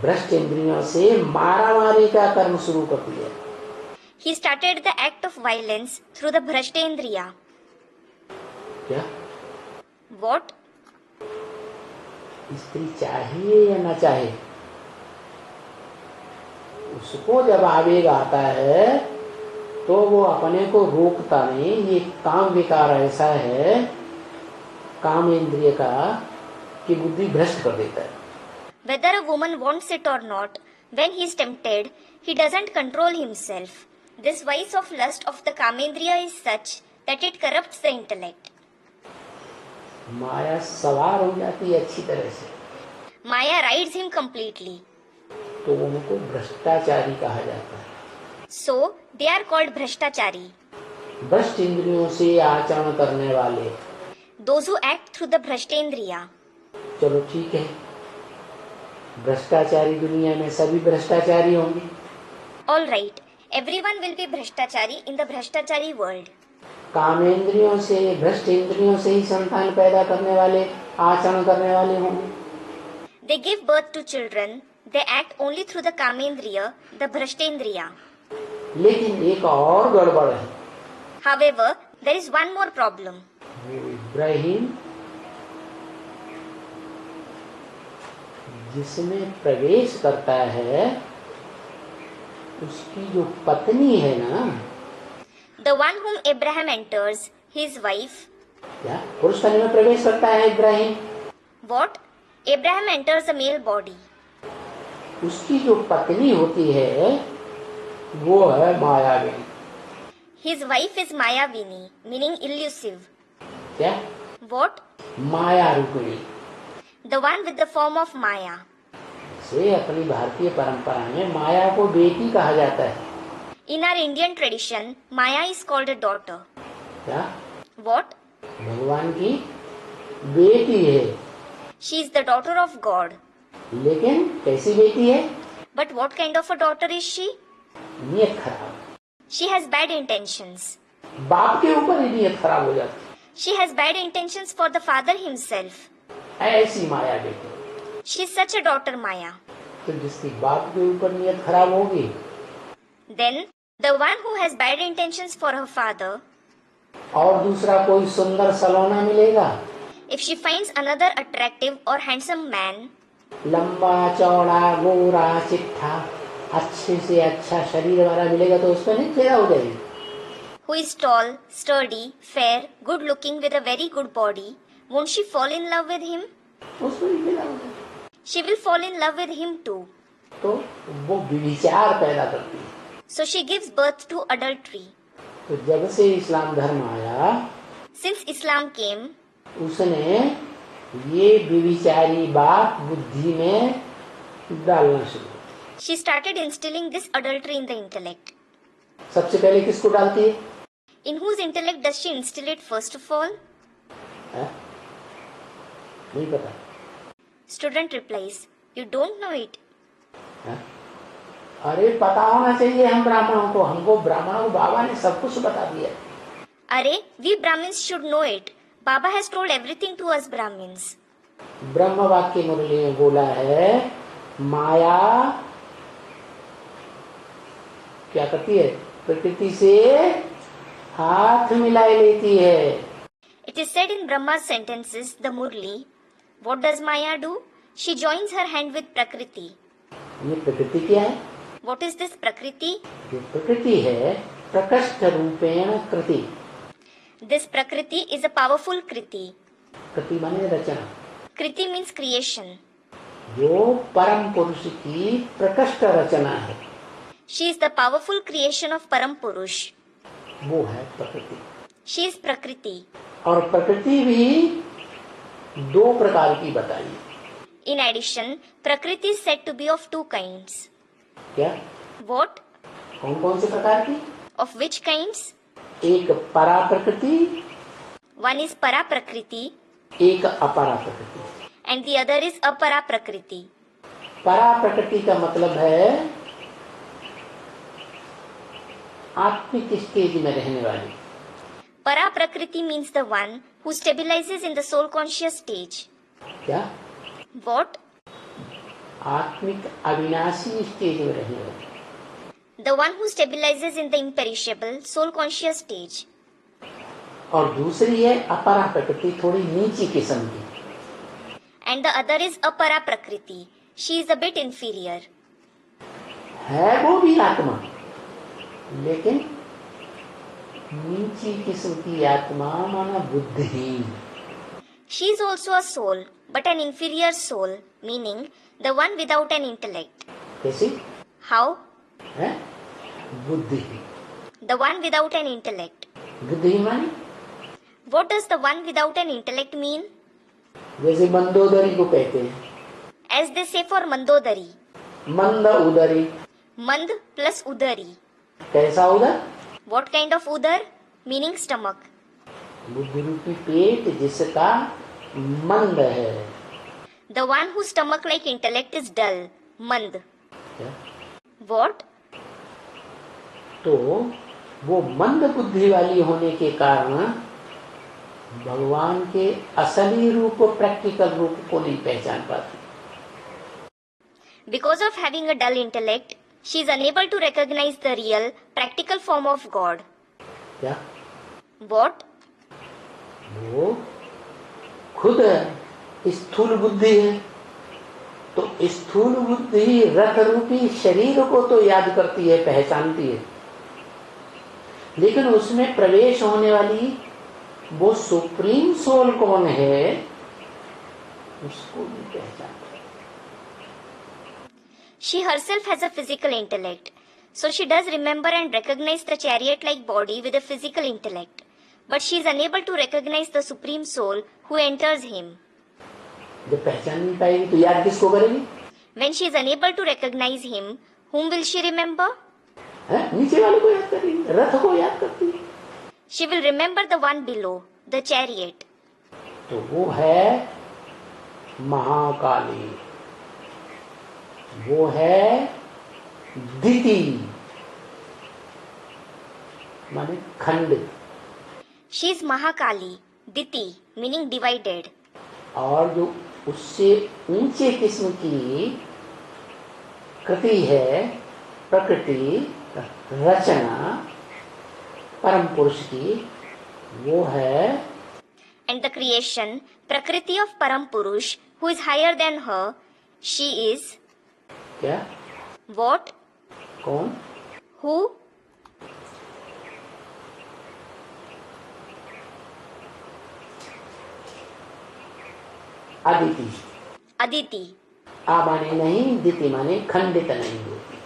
भ्रष्ट इंद्रियों से मारामारी का कर्म शुरू कर दिया। He started the act of violence through the Bhrashtendriya. क्या? What? स्त्री चाहिए या न चाहे, उसको जब आवेग आता है तो वो अपने को रोकता नहीं। ये काम विकार ऐसा है काम इंद्रिय का कि बुद्धि भ्रष्ट कर देता है। Whether a woman wants it or not, when he is tempted, he doesn't control himself. This vice of lust of the Kamendriya is such that it corrupts the intellect. माया सवार हो जाती है अच्छी तरह से, Maya rides him completely. तो उनको भ्रष्टाचारी कहा जाता है। So, they are called Bhrashtachari. भ्रष्ट इंद्रियों से आचरण करने वाले। Those who act through the Bhrashtendriya. चलो ठीक है, भ्रष्टाचारी दुनिया में सभी भ्रष्टाचारी होंगे। All right, everyone will be Bhrashtachari in the Bhrashtachari world. कामेंद्रियों से, भ्रष्ट इंद्रियों से ही संतान पैदा करने वाले, आचरण करने वाले होंगे। They give birth to children. They act only through the Kamendriya, the Bhrashtendriya. लेकिन एक और गड़बड़ है। However, there is one more problem. Ibrahim जिसमें प्रवेश करता है, उसकी जो पत्नी है ना, The one whom Abraham enters, his wife. क्या पुरुष तन में प्रवेश करता है Ibrahim? What? Abraham enters the male body. उसकी जो पत्नी होती है वो है मायावी। His wife is Mayavini, meaning elusive. क्या? What? Maya रूपिणी। The one with the form of Maya. से अपनी भारतीय परंपरा में माया को बेटी कहा जाता है। In our Indian tradition, Maya is called a daughter. क्या? What? भगवान की बेटी है। She is the daughter of God. लेकिन कैसी बेटी है? But what kind of a daughter is she? नियत खराब। She has bad intentions. बाप के ऊपर ही नियत खराब हो जाती। She has bad intentions for the father himself. ऐसी माया बेटी। She is such a daughter Maya. तो जिसकी बाप के ऊपर नियत खराब होगी, Then, the one who has bad intentions for her father, और दूसरा कोई सुंदर सलोना मिलेगा, if she finds another attractive or handsome man, लंबा चौड़ा गोरा चिट्ठा अच्छे से अच्छा शरीर वाला मिलेगा, तो उसमें नहीं फेरा हो जाएगी। who is tall, sturdy, fair, good looking with a very good body, won't she fall in love with him? उसमें नहीं फेरा हो जाएगी। She will fall in love with him too. तो वो विचार पैदा करती है। So she gives birth to adultery. तो जब से इस्लाम धर्म आया, Since Islam came, उसने ये विचारी बात बुद्धि में डालना शुरू। she started instilling this adultery in the intellect. सबसे पहले किसको डालती है? In whose intellect does she instill it first of all? है? नहीं पता। Student replies, you don't know it. है? अरे पता होना चाहिए हम ब्राह्मणों को, हमको ब्राह्मणों को बाबा ने सब कुछ बता दिया। अरे, we Brahmins should know it. Baba has told everything to us Brahmins. ब्रह्म वाक्य मुरली में बोला है, माया क्या करती है? प्रकृति से हाथ मिलाए लेती है। It is said in Brahma's sentences, the Murli, what does Maya do? She joins her hand with Prakriti. ये प्रकृति क्या है? What is this Prakriti? जो प्रकृति है, प्रकृष्ट रूपेण कृति। This Prakriti is a powerful Kriti. कृति माने रचना। Kriti means creation. जो परम पुरुष की प्रकृष्ट रचना है, She is the powerful creation of Param Purush. वो है प्रकृति। She is Prakriti. और प्रकृति भी दो प्रकार की बताई। In addition, Prakriti is said to be of two kinds. क्या? What? कौन कौन से प्रकार की? Of which kinds? एक परा प्रकृति, One is Para Prakriti एक अपरा प्रकृति। and the other is Apara Prakriti. परा प्रकृति का मतलब है आत्मिक स्टेज में रहने वाली। Para Prakriti means the one who stabilizes in the soul conscious stage. क्या? What? आत्मिक अविनाशी स्टेज में रहने वाली। The one who stabilizes in the imperishable soul conscious stage. और दूसरी है अपरा प्रकृति, थोड़ी नीची किस्म की। And the other is Apara Prakriti. She is a bit inferior. है वो भी आत्मा, लेकिन नीची किस्म की आत्मा माना बुद्धिहीन। She is also a soul, but an inferior soul, meaning the one without an intellect. कैसी? How? है बुद्धिहीन। The one without an intellect. बुद्धिहीन माने What does the one without an intellect mean? जैसे मंदोदरी को कहते हैं, As they say for Mandodari. मंद उदरी। Mand plus Udari. कैसा उदर? What kind of Udar? meaning stomach. बुद्धि रूपी पेट जिसका मंद है. The one whose stomach like intellect is dull, mand. क्या? What? तो वो मंद बुद्धि वाली होने के कारण भगवान के असली रूप, प्रैक्टिकल रूप को नहीं पहचान पाती. Because of having a dull intellect, she is unable to recognize the real, practical form of God. क्या? What? वो खुद स्थूल बुद्धि है, तो स्थूल बुद्धि रथ रूपी शरीर को तो याद करती है, पहचानती है, लेकिन उसमें प्रवेश होने वाली वो सुप्रीम सोल कौन है उसको नहीं पहचानती. She herself has a physical intellect, so she does remember and recognize the chariot-like body with a physical intellect, but she is unable to recognize the Supreme Soul who enters him. जब पहचान नहीं पाएगी तो याद किसको करेगी? When she is unable to recognize him, whom will she remember? है? नीचे वाले को याद करेगी, रथ को याद करती है. She will remember the one below, the chariot. तो वो है महाकाली, वो है दिति माने खंड. She is Mahakali, Diti, meaning divided. और जो उससे ऊंचे किस्म की कृति है, प्रकृति, रचना परम पुरुष की, वो है And the creation, Prakriti of Param Purush, who is higher than her, she is क्या? what? कौन? Who? अदिति. Aditi. आ माने नहीं, दिति माने खंडित नहीं होती.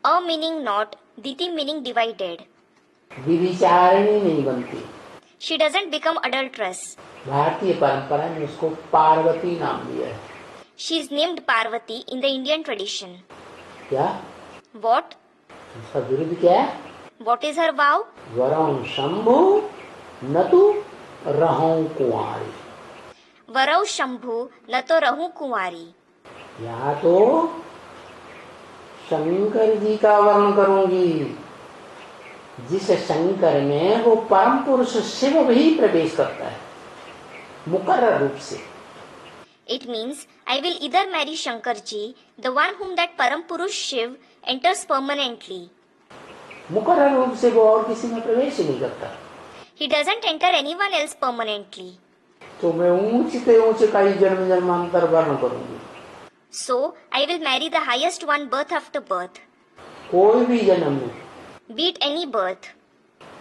A meaning not, Diti meaning divided. विविचारिणी नहीं बनती. She doesn't become adulterous. भारतीय परंपरा ने उसको पार्वती नाम दिया है. She is named Parvati in the Indian tradition. क्या? What? उसका विरुद्ध क्या है? What is her vow? वरं शंभु नतु रहूं कुंवारी. Varau Shambhu, na to rahu कुंवारी. यहाँ तो शंकर जी का वर्णन करूंगी, जिस शंकर में वो परम पुरुष शिव भी प्रवेश करता है मुकर्रर रूप से. It means I will either marry Shankarji, the one whom that Param Purush Shiv enters permanently. मुकर्रर रूप से वो और किसी में प्रवेश ही नहीं करता. He doesn't enter anyone else permanently. तो मैं ऊंचे ऊंचे का ही जन्म जन्मांतर वर्ण करूंगी. So I will marry the highest one birth after birth. कोई भी जन्म में Be it any birth.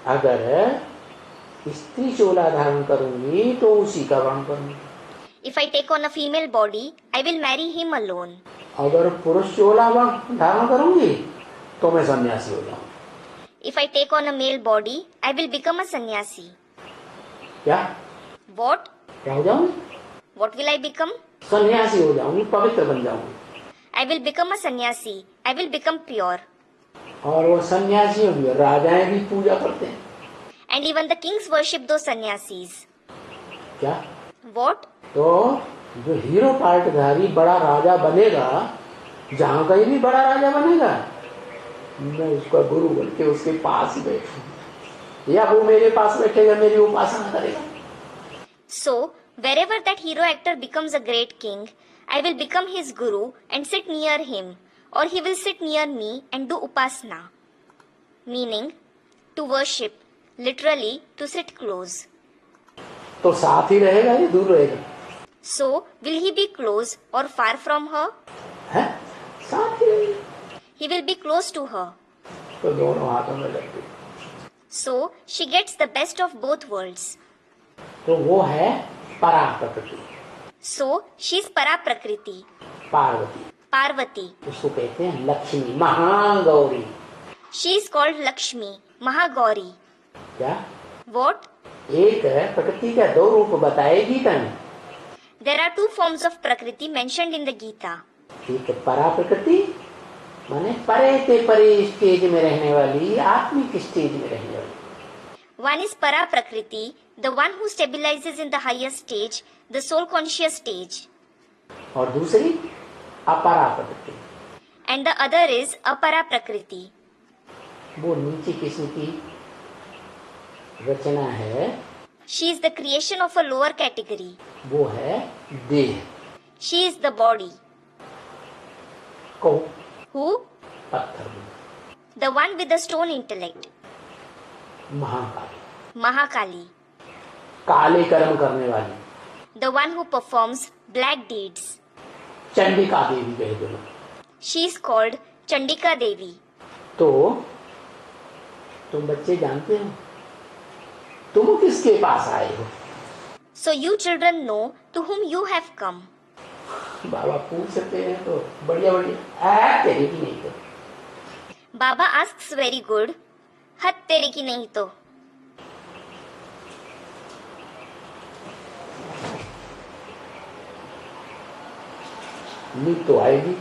अगर स्त्री चोला धारण करूंगी तो उसी का वर्ण करूंगी. If I take on a female body, I will marry him alone. अगर पुरुष चोला वर्ण धारण करूंगी तो मैं सन्यासी हो जाऊंगी. If I take on a male body, I will become a sannyasi. क्या? What? क्या हो जाऊंगी? What will I become? सन्यासी हो जाऊंगी, पवित्र बन जाऊंगी. I will become a sannyasi. I will become pure. और वो सन्यासियों भी, राजाएं भी पूजा करते हैं. And even the kings worship those sannyasis. क्या? What? तो जो हीरो पार्टधारी बड़ा राजा बनेगा, जहाँ कहीं भी बड़ा राजा बनेगा, मैं उसका गुरु बन के उसके पास ही बैठूंगा, या वो मेरे पास बैठेगा, मेरी उपासना करेगा. So, wherever that hero actor becomes a great king, I will become his guru and sit near him, or he will sit near me and do upasana. Meaning, to worship, literally to sit close. तो साथ ही रहेगा या दूर रहेगा? So, will he be close or far from her? है? साथ ही रहेगा. He will be close to her. तो दोनों हाथों में लगते. So, she gets the best of both worlds. तो वो है परा प्रकृति, So, she is Para Prakriti, Parvati. Parvati. उसको कहते हैं Lakshmi, Mahagauri. She is called Lakshmi, Mahagauri. क्या? What? एक है प्रकृति का दो रूप बताए गीता में. There are two forms of Prakriti mentioned in the Gita. एक परा प्रकृति माने परे ते परे स्टेज में रहने वाली, आत्मिक स्टेज में रहने वाली. One is para prakriti, the one who stabilizes in the higher stage, the soul conscious stage. और दूसरी अपरा प्रकृति, And the other is apara prakriti. वो नीचे किस्म की रचना है, She is the creation of a lower category. वो है देह। She is the body. को Who? पत्थर, The one with the stone intellect. Mahakali, Mahakali. काले कर्म करने वाली, The one who performs black deeds. Chandika देवी कह दो। She is called Chandika Devi. तो तुम बच्चे जानते हो तुम किसके पास आए हो? So you children know to whom you have come. बाबा पूछ सकते हैं तो बढ़िया बढ़िया तेरे की नहीं तो। Baba asks very good. हद तेरे की नहीं तो। नींद तो आएगी।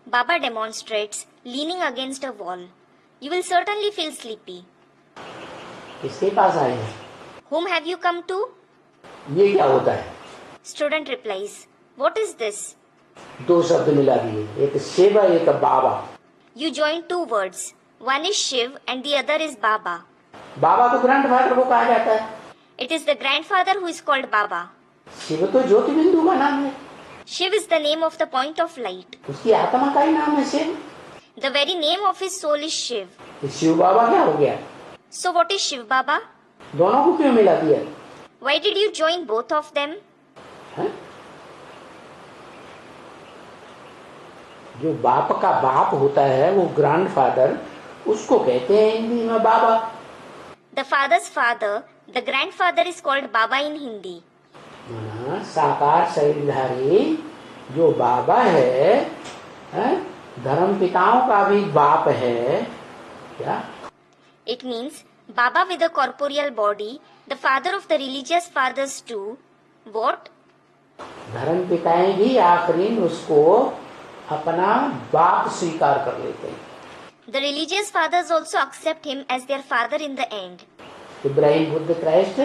Baba demonstrates leaning against a wall. You will certainly feel sleepy. किसके पास आए हैं? Whom have you come to? ये क्या होता है? Student replies, what is this? दो शब्द मिला दिए, एक शिव एक बाबा। You join two words. One is Shiv and the other is Baba. बाबा को ग्रैंडफादर को कहा जाता है। It is the grandfather who is called Baba. Shiv तो ज्योति बिंदु का नाम है। Shiv is the name of the point of light. उसकी आत्मा का ही नाम है Shiv. The very name of his soul is Shiv. तो शिव बाबा क्या हो गया? So what is Shiv Baba? दोनों को क्यों मिला दिया? Why did you join both of them? है? जो बाप का बाप होता है वो ग्रैंडफादर, उसको कहते हैं हिंदी में बाबा। The father's father, the grandfather is called Baba in Hindi. साकार शरीरधारी जो बाबा है, धर्म पिताओं का भी बाप है क्या? It means Baba with a corporeal body, the father of the religious fathers too. What? धर्म पिताएं भी आखिरी उसको अपना बाप स्वीकार कर लेते हैं। The religious fathers also accept him as their father in the end. Ibrahim Buddha Christ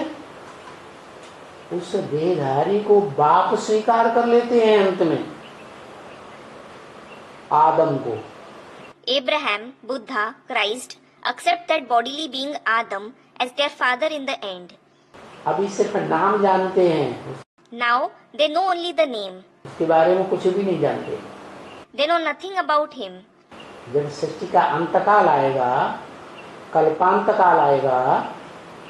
उस देहधारी को बाप स्वीकार कर लेते हैं अंत में, आदम को। Abraham, Buddha, Christ accept that bodily being Adam as their father in the end. अभी सिर्फ नाम जानते हैं, Now they know only the name. उसके बारे में कुछ भी नहीं जानते। They know nothing about him. जब सृष्टि का अंतकाल आएगा, कल्पांत काल आएगा,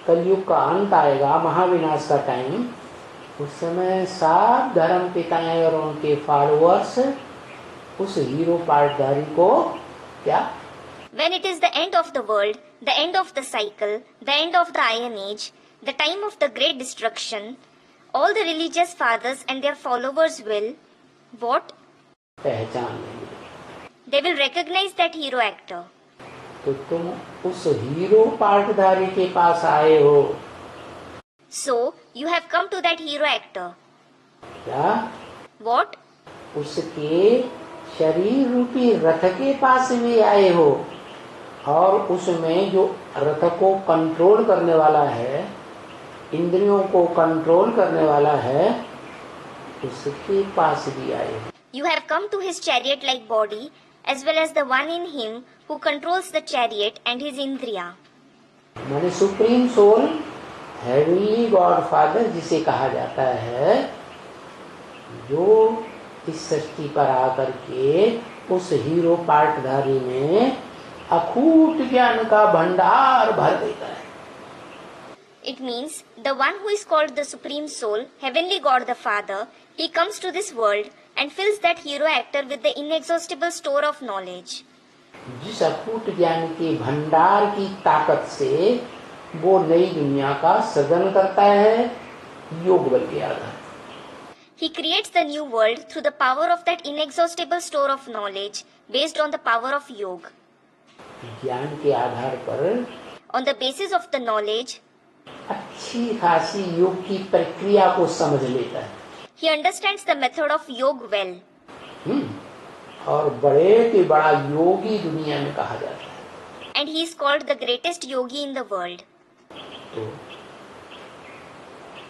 कलयुग का अंत आएगा, महाविनाश का टाइम, उस समय सब धर्म पिताएं और उनके फॉलोअर्स उस हीरो पार्टधारी को क्या? When it is the end of the world, the end of the cycle, the end of the Iron Age, the time of the great destruction, all the religious fathers and their followers will, what? पहचान लेंगे। They will recognize that hero actor. तो तुम उस hero पार्टधारी के पास आए हो So, you have come to that hero actor. क्या? What? उसके शरीर रूपी रथ के पास भी आए हो, और उसमें जो रथ को कंट्रोल करने वाला है, इंद्रियों को कंट्रोल करने वाला है, उसके पास भी आए हो। You have come to his chariot-like body, as well as the one in him who controls the chariot and his indriya. माने supreme soul, heavenly God Father जिसे कहा जाता है, जो इस सृष्टि पर आकर के उस हीरो पार्टधारी में अकूट ज्ञान का भंडार भर देता है। It means the one who is called the Supreme Soul, Heavenly God the Father, he comes to this world and fills that hero actor with the inexhaustible store of knowledge. जिस Akut ज्ञान के भंडार की ताकत से वो नई दुनिया का सृजन करता है, योग बल के आधार। He creates the new world through the power of that inexhaustible store of knowledge based on the power of yoga. ज्ञान के आधार पर On the basis of the knowledge, अच्छी खासी योग की प्रक्रिया को समझ लेता है। he understands the method of yoga well. और बड़े के बड़ा योगी दुनिया में कहा जाता है। And he is called the greatest yogi in the world. तो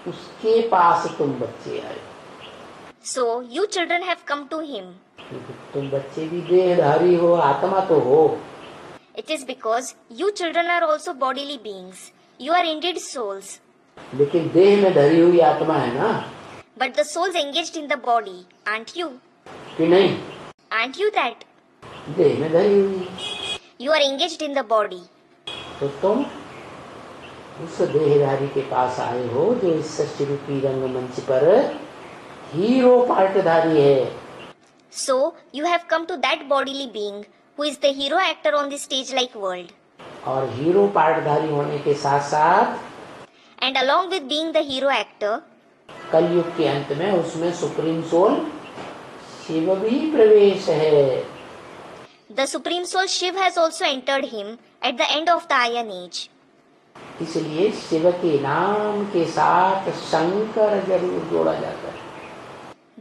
उसके पास तुम बच्चे आए, So you children have come to him. क्योंकि तुम बच्चे भी देहधारी हो, आत्मा तो हो। It is because you children are also bodily beings. You are indeed souls. लेकिन देह में धरी हुई आत्मा है ना, But the souls engaged in the body, aren't you? कि नहीं? Aren't you that? देह में धरी हुई, You are engaged in the body. तो तुम उस देहधारी के पास आए हो जो इस सृष्टि रूपी रंगमंच पर हीरो पार्टधारी है। So you have come to that bodily being who is the hero actor on the stage like world. और हीरो पार्टधारी होने के साथ साथ And along with being the hero actor, कलयुग के अंत में उसमें सुप्रीम सोल शिव भी प्रवेश है। the supreme soul Shiv has also entered him at the end of the Iron Age. इसलिए शिव के नाम के साथ शंकर जरूर जोड़ा जाता है।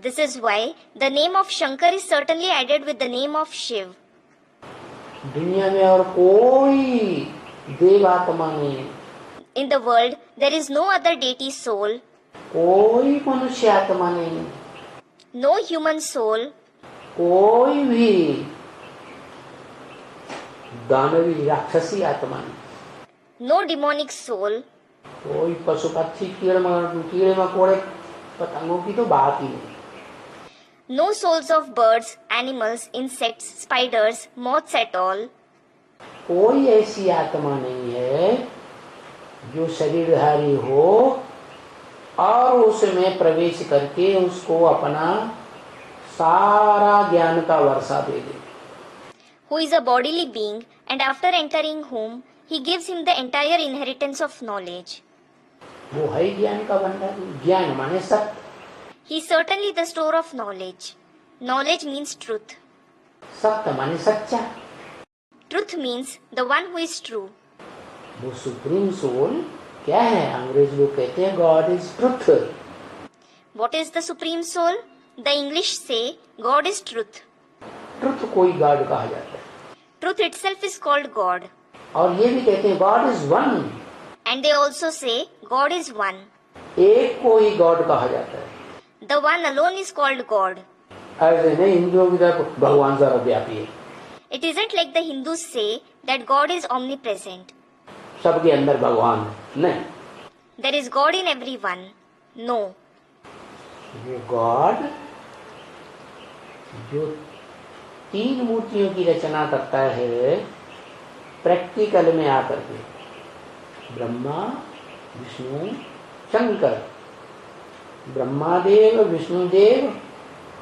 This is why the name of Shankar is certainly added with the name of Shiv. दुनिया में और कोई देवात्मा नहीं, In the world, there is no other deity soul, कोई मनुष्य आत्मा नहीं, no human soul, कोई भी दानवी राक्षसी आत्मा नहीं, no demonic soul, कोई पशु पक्षी कीड़े मकोड़े पतंगों की तो बात ही नहीं। no souls of birds, animals, insects, spiders, moths at all. कोई ऐसी आत्मा नहीं है जो शरीरधारी हो और उसमें प्रवेश करके उसको अपना सारा ज्ञान का वर्षा दे दे। Who is a bodily being, and after entering whom, he gives him the entire inheritance of knowledge. वो है ज्ञान का भंडार। ज्ञान माने सत्य, He is certainly the store of knowledge. Knowledge means truth. सत्य माने सच्चा। Truth means the one who is true. वो सुप्रीम सोल क्या है? अंग्रेज लोग कहते हैं God is truth. What is the supreme soul? The English say God is truth. Truth कोई गॉड कहा जाता है। Truth itself is called God. और ये भी कहते हैं God is one. And they also say God is one. एक को ही गॉड कहा जाता है। The one alone is called God. ऐसे नहीं हिंदुओं की तरफ भगवान सर्वव्यापी है, It isn't like the Hindus say that God is omnipresent. सबके अंदर भगवान है। नहीं, There is God in everyone. No. वो गॉड जो तीन मूर्तियों की रचना करता है प्रैक्टिकल में आकर के, ब्रह्मा विष्णु शंकर, ब्रह्मादेव विष्णुदेव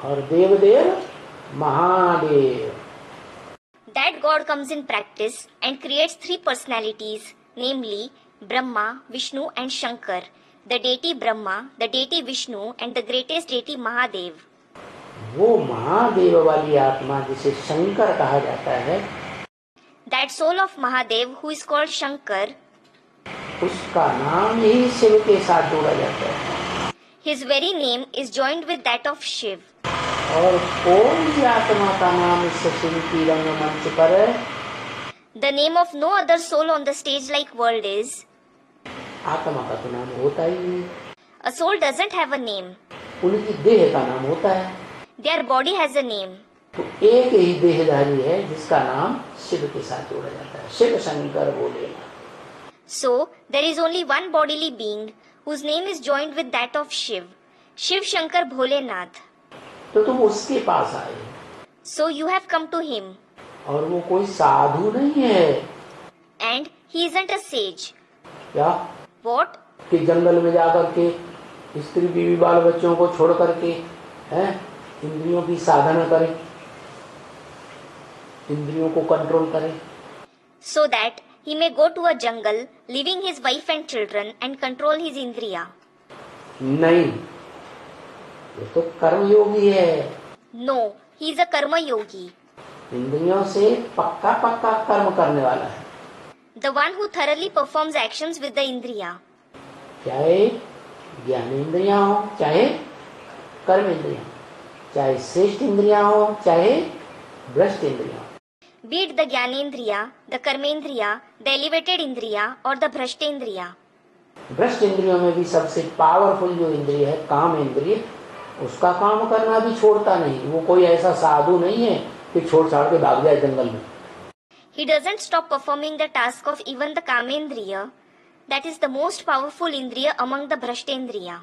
और देवदेव Mahadev. That God comes in practice and creates three personalities, namely Brahma, Vishnu and Shankar, the deity Brahma, the deity Vishnu and the greatest deity Mahadev. वो महादेव वाली आत्मा जिसे शंकर कहा जाता है, That soul of Mahadev who is called Shankar, उसका नाम ही शिव के साथ जोड़ा जाता है। his very name is joined with that of Shiv. और कोई आत्मा का नाम इस शिव की रंगमंच पर The name of no other soul on the stage like world is, आत्मा का तो नाम होता ही नहीं, a soul doesn't have a name. उनकी देह का नाम होता है। Their body has a name. तो एक ही देहधारी है जिसका नाम शिव के साथ जोड़ा जाता है, शिव शंकर बोले। So there is only one bodily being whose name is joined with that of Shiv, Shiv Shankar Bholenath. तो तुम उसके पास आए, So you have come to him, और वो कोई साधु नहीं है। and he isn't a sage. क्या What? कि जंगल में जाकर के स्त्री बीवी बाल बच्चों को छोड़ करके हैं इंद्रियों की साधना करे, इंद्रियों को कंट्रोल करे। So that he may go to a jungle, leaving his wife and children, and control his indriya. नहीं, ये तो कर्मयोगी है। No, he is a karma yogi, इंद्रियों से पक्का पक्का कर्म करने वाला है, the one who thoroughly performs actions with the indriya. चाहे ज्ञान इंद्रिया हो चाहे कर्म इंद्रिया, चाहे श्रेष्ठ इंद्रिया हो चाहे भ्रष्ट इंद्रिया हो। Be it the Gyanendriya, the Karmendriya, the elevated Indriya or the Bhrashtendriya. भ्रष्ट इंद्रियों में भी सबसे पावरफुल जो इंद्रिय है काम इंद्रिय, उसका काम करना भी छोड़ता नहीं। वो कोई ऐसा साधु नहीं है कि छोड़ छाड़ के भाग जाए जंगल में। He doesn't stop performing the task of even the Kamendriya, that is the most powerful Indriya among the Bhrashtendriya.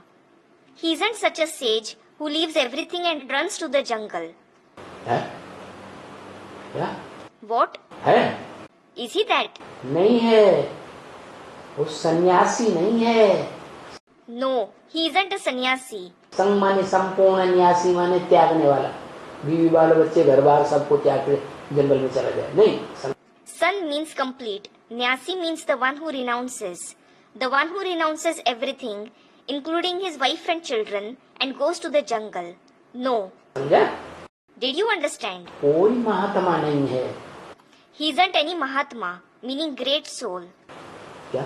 He isn't such a sage who leaves everything and runs to the jungle. है क्या What? है? Is he that? नहीं है, वो सन्यासी नहीं है। No, he isn't a sannyasi. संग माने संपूर्ण, न्यासी माने त्यागने वाला, बीवी बाल बच्चे घर बार सबको त्याग के जंगल में चला जाए, नहीं। San means complete. Nyasi means the one who renounces. The one who renounces everything, including his wife and children, and goes to the jungle. No. समझा? Did you understand? कोई महात्मा नहीं है। He isn't any Mahatma, meaning great soul. क्या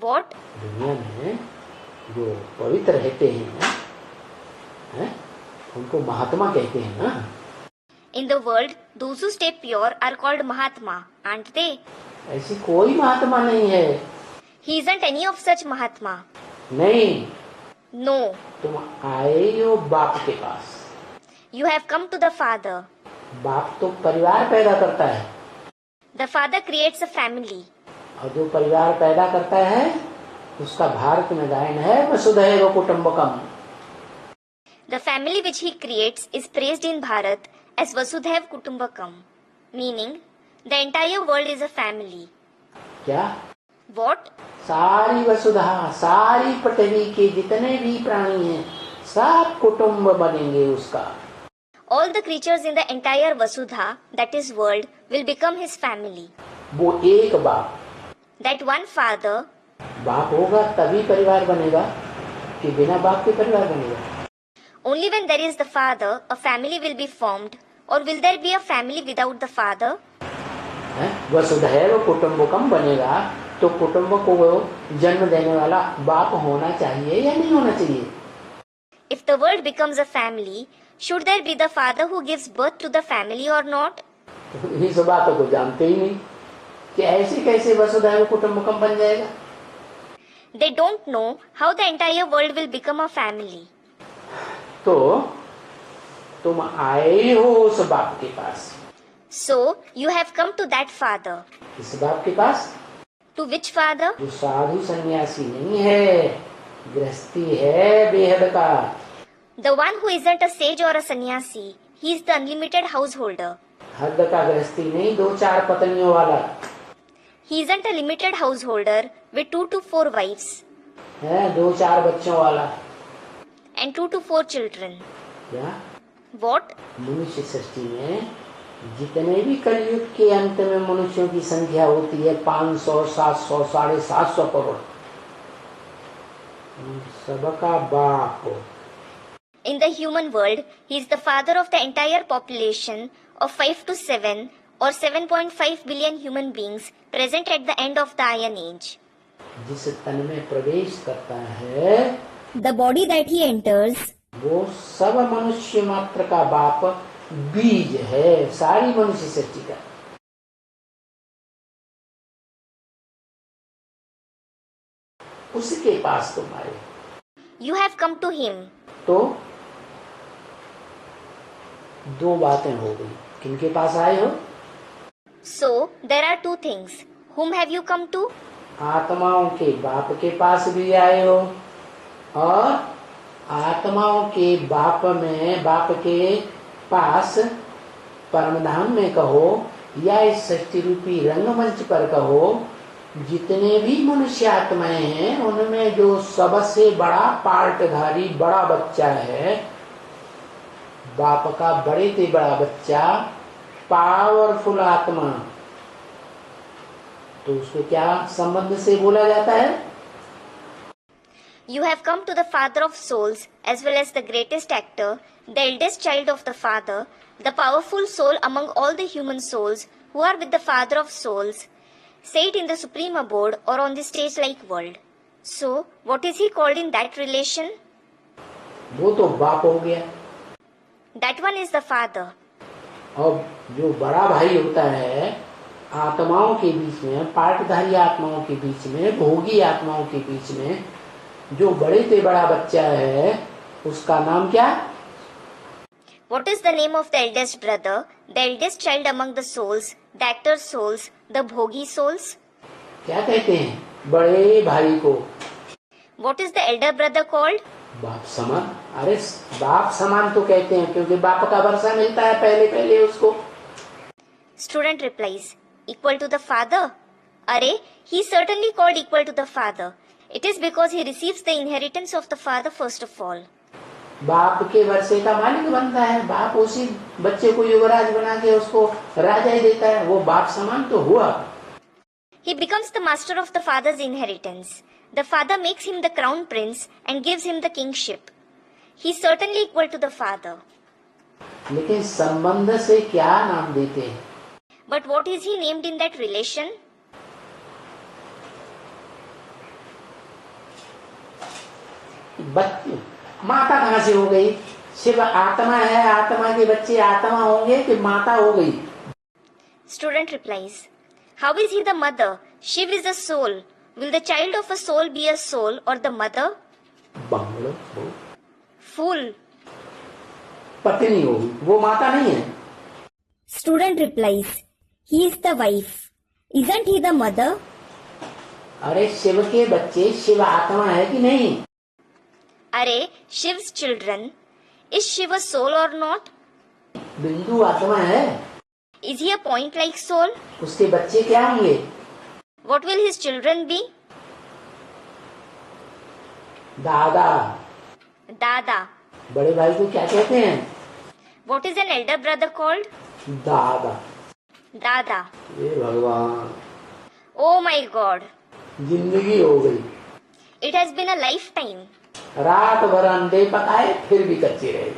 What? दुनिया में जो पवित्र रहते हैं, उनको महात्मा कहते हैं ना। In the world, those who stay pure are called Mahatma, aren't they? ऐसी कोई महात्मा नहीं है। He isn't any of such Mahatma. नहीं, No. तुम आए हो बाप के पास। You have come to the Father. बाप तो परिवार पैदा करता है, The Father creates a family. और जो परिवार पैदा करता है उसका भारत में गायन है वसुधैव कुटुंबकम। The family which he creates is praised in Bharat as Vasudhaiv Kutumbakam, meaning the entire world is a family. क्या? What? सारी वसुधा, सारी पृथ्वी के जितने भी प्राणी हैं सब कुटुंब बनेंगे उसका। All the creatures in the entire Vasudha, that is world, will become his family. वो एक बाप, That one Father, बाप होगा तभी परिवार बनेगा कि बिना बाप के परिवार बनेगा? only when there is the Father, a family will be formed. Or will there be a family without the Father? वसुधैव कुटुंबकम बनेगा तो कुटुंब को जन्म देने वाला बाप होना चाहिए या नहीं होना चाहिए? If the world becomes a family, should there be the Father who gives birth to the family or not? इस बातों को जानते ही नहीं कि ऐसे कैसे वसुधैव कुटुंबकम बन जाएगा। They don't know how the entire world will become a family. तो तुम आए हो उस बाप के पास। So, you have come to that Father. इस बाप के पास To which Father? जो साधु सन्यासी नहीं है, गृहस्थी है बेहद का। The one who isn't a sage or a sannyasi. He is the unlimited householder. हद का गृहस्थी नहीं, 2-4 पत्नियों वाला He isn't a limited householder with 2 to 4 wives है, 2-4 बच्चों वाला। and 2 to 4 children. क्या? What? मनुष्य सृष्टि में जितने भी कलयुग के अंत में मनुष्यों की संख्या होती है 500, 700, 750 करोड़, सबका बाप हो। In the human world, he is the father of the entire population of 5 to 7 or 7.5 billion human beings present at the end of the Iron Age. जिस तन में प्रवेश करता है, The body that he enters, वो सब मनुष्य मात्र का बाप बीज है, सारी मनुष्य सृष्टि का। उसके पास तुम आए। you have come to him. तो 2 बातें हो गई। किनके पास आए हो? So, there are 2 things. Whom have you come to? आत्माओं के बाप के पास भी आए हो, और आत्माओं के बाप के पास परमधाम में कहो या इस सृष्टि रूपी रंगमंच पर कहो, जितने भी मनुष्य आत्माएं हैं उनमें जो सबसे बड़ा पार्टधारी बड़ा बच्चा है, बाप का बड़े से बड़ा बच्चा, पावरफुल आत्मा, तो उसको क्या संबंध से बोला जाता है? You have come to the Father of souls as well as the greatest actor, the eldest child of the Father, the powerful soul among all the human souls who are with the Father of souls, say it in the supreme abode or on the stage-like world. So, what is he called in that relation? वो तो बाप हो गया। That one is the Father. और जो बड़ा भाई होता है आत्माओं के बीच में, पार्टधारी आत्माओं के बीच में, भोगी आत्माओं के बीच में जो बड़े से बड़ा बच्चा है उसका नाम क्या? What is the name of the eldest brother, the eldest child among the souls, the actor souls, the bhogi souls? क्या कहते हैं बड़े भाई को? What is the elder brother called? बाप समान। अरे बाप समान तो कहते हैं क्योंकि बाप का वर्षा मिलता है पहले पहले उसको। Student replies, equal to the father? Arey, he is certainly called equal to the father. It is because he receives the inheritance of the father first of all. बाप के वर्षे का मालिक बनता है, बाप उसी बच्चे को युवराज बना के उसको राजा ही देता है, वो बाप समान तो हुआ। He becomes the master of the father's inheritance. The father makes him the crown prince and gives him the kingship. He is certainly equal to the father. लेकिन संबंध से क्या नाम देते हैं? But what is he named in that relation? माता कहाँ से हो गई? शिव आत्मा है, आत्मा के बच्चे आत्मा होंगे कि माता हो गई? Student replies, how is he the mother? Shiv is a soul. Will the child of a soul be a soul or the mother? Bungalow Fool. पत्नी होगी, वो माता नहीं है। Student replies, he is the wife. Isn't he the mother? अरे शिव के बच्चे शिव आत्मा है कि नहीं? Arey, Shiv's children. Is Shiv a soul or not? बिंदु आत्मा है। Is he a point like soul? उसके बच्चे क्या होंगे? What will his children be? दादा। Dada. बड़े भाई को क्या कहते हैं? What is an elder brother called? दादा। Dada. ये भगवान, Oh my God. जिंदगी हो गई। It has been a lifetime. रात भर अंडे पकाए फिर भी कच्चे रहे।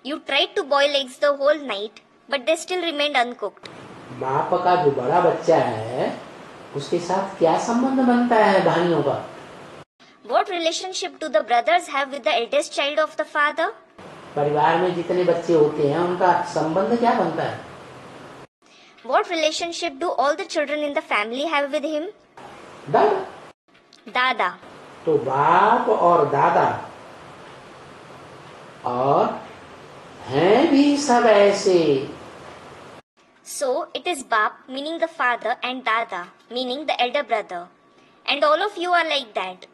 You tried to boil eggs the whole night, but they still remained uncooked. बाप का जो बड़ा बच्चा है उसके साथ क्या संबंध बनता है भाइयों का? What relationship do the brothers have with the eldest child of the father? परिवार में जितने बच्चे होते हैं उनका संबंध क्या बनता है? What relationship do all the children in the family have with him? दादा। Dada. तो बाप और दादा और हैं भी सब ऐसे। So it is Bap meaning the father and Dada meaning the elder brother. And all of you are like that.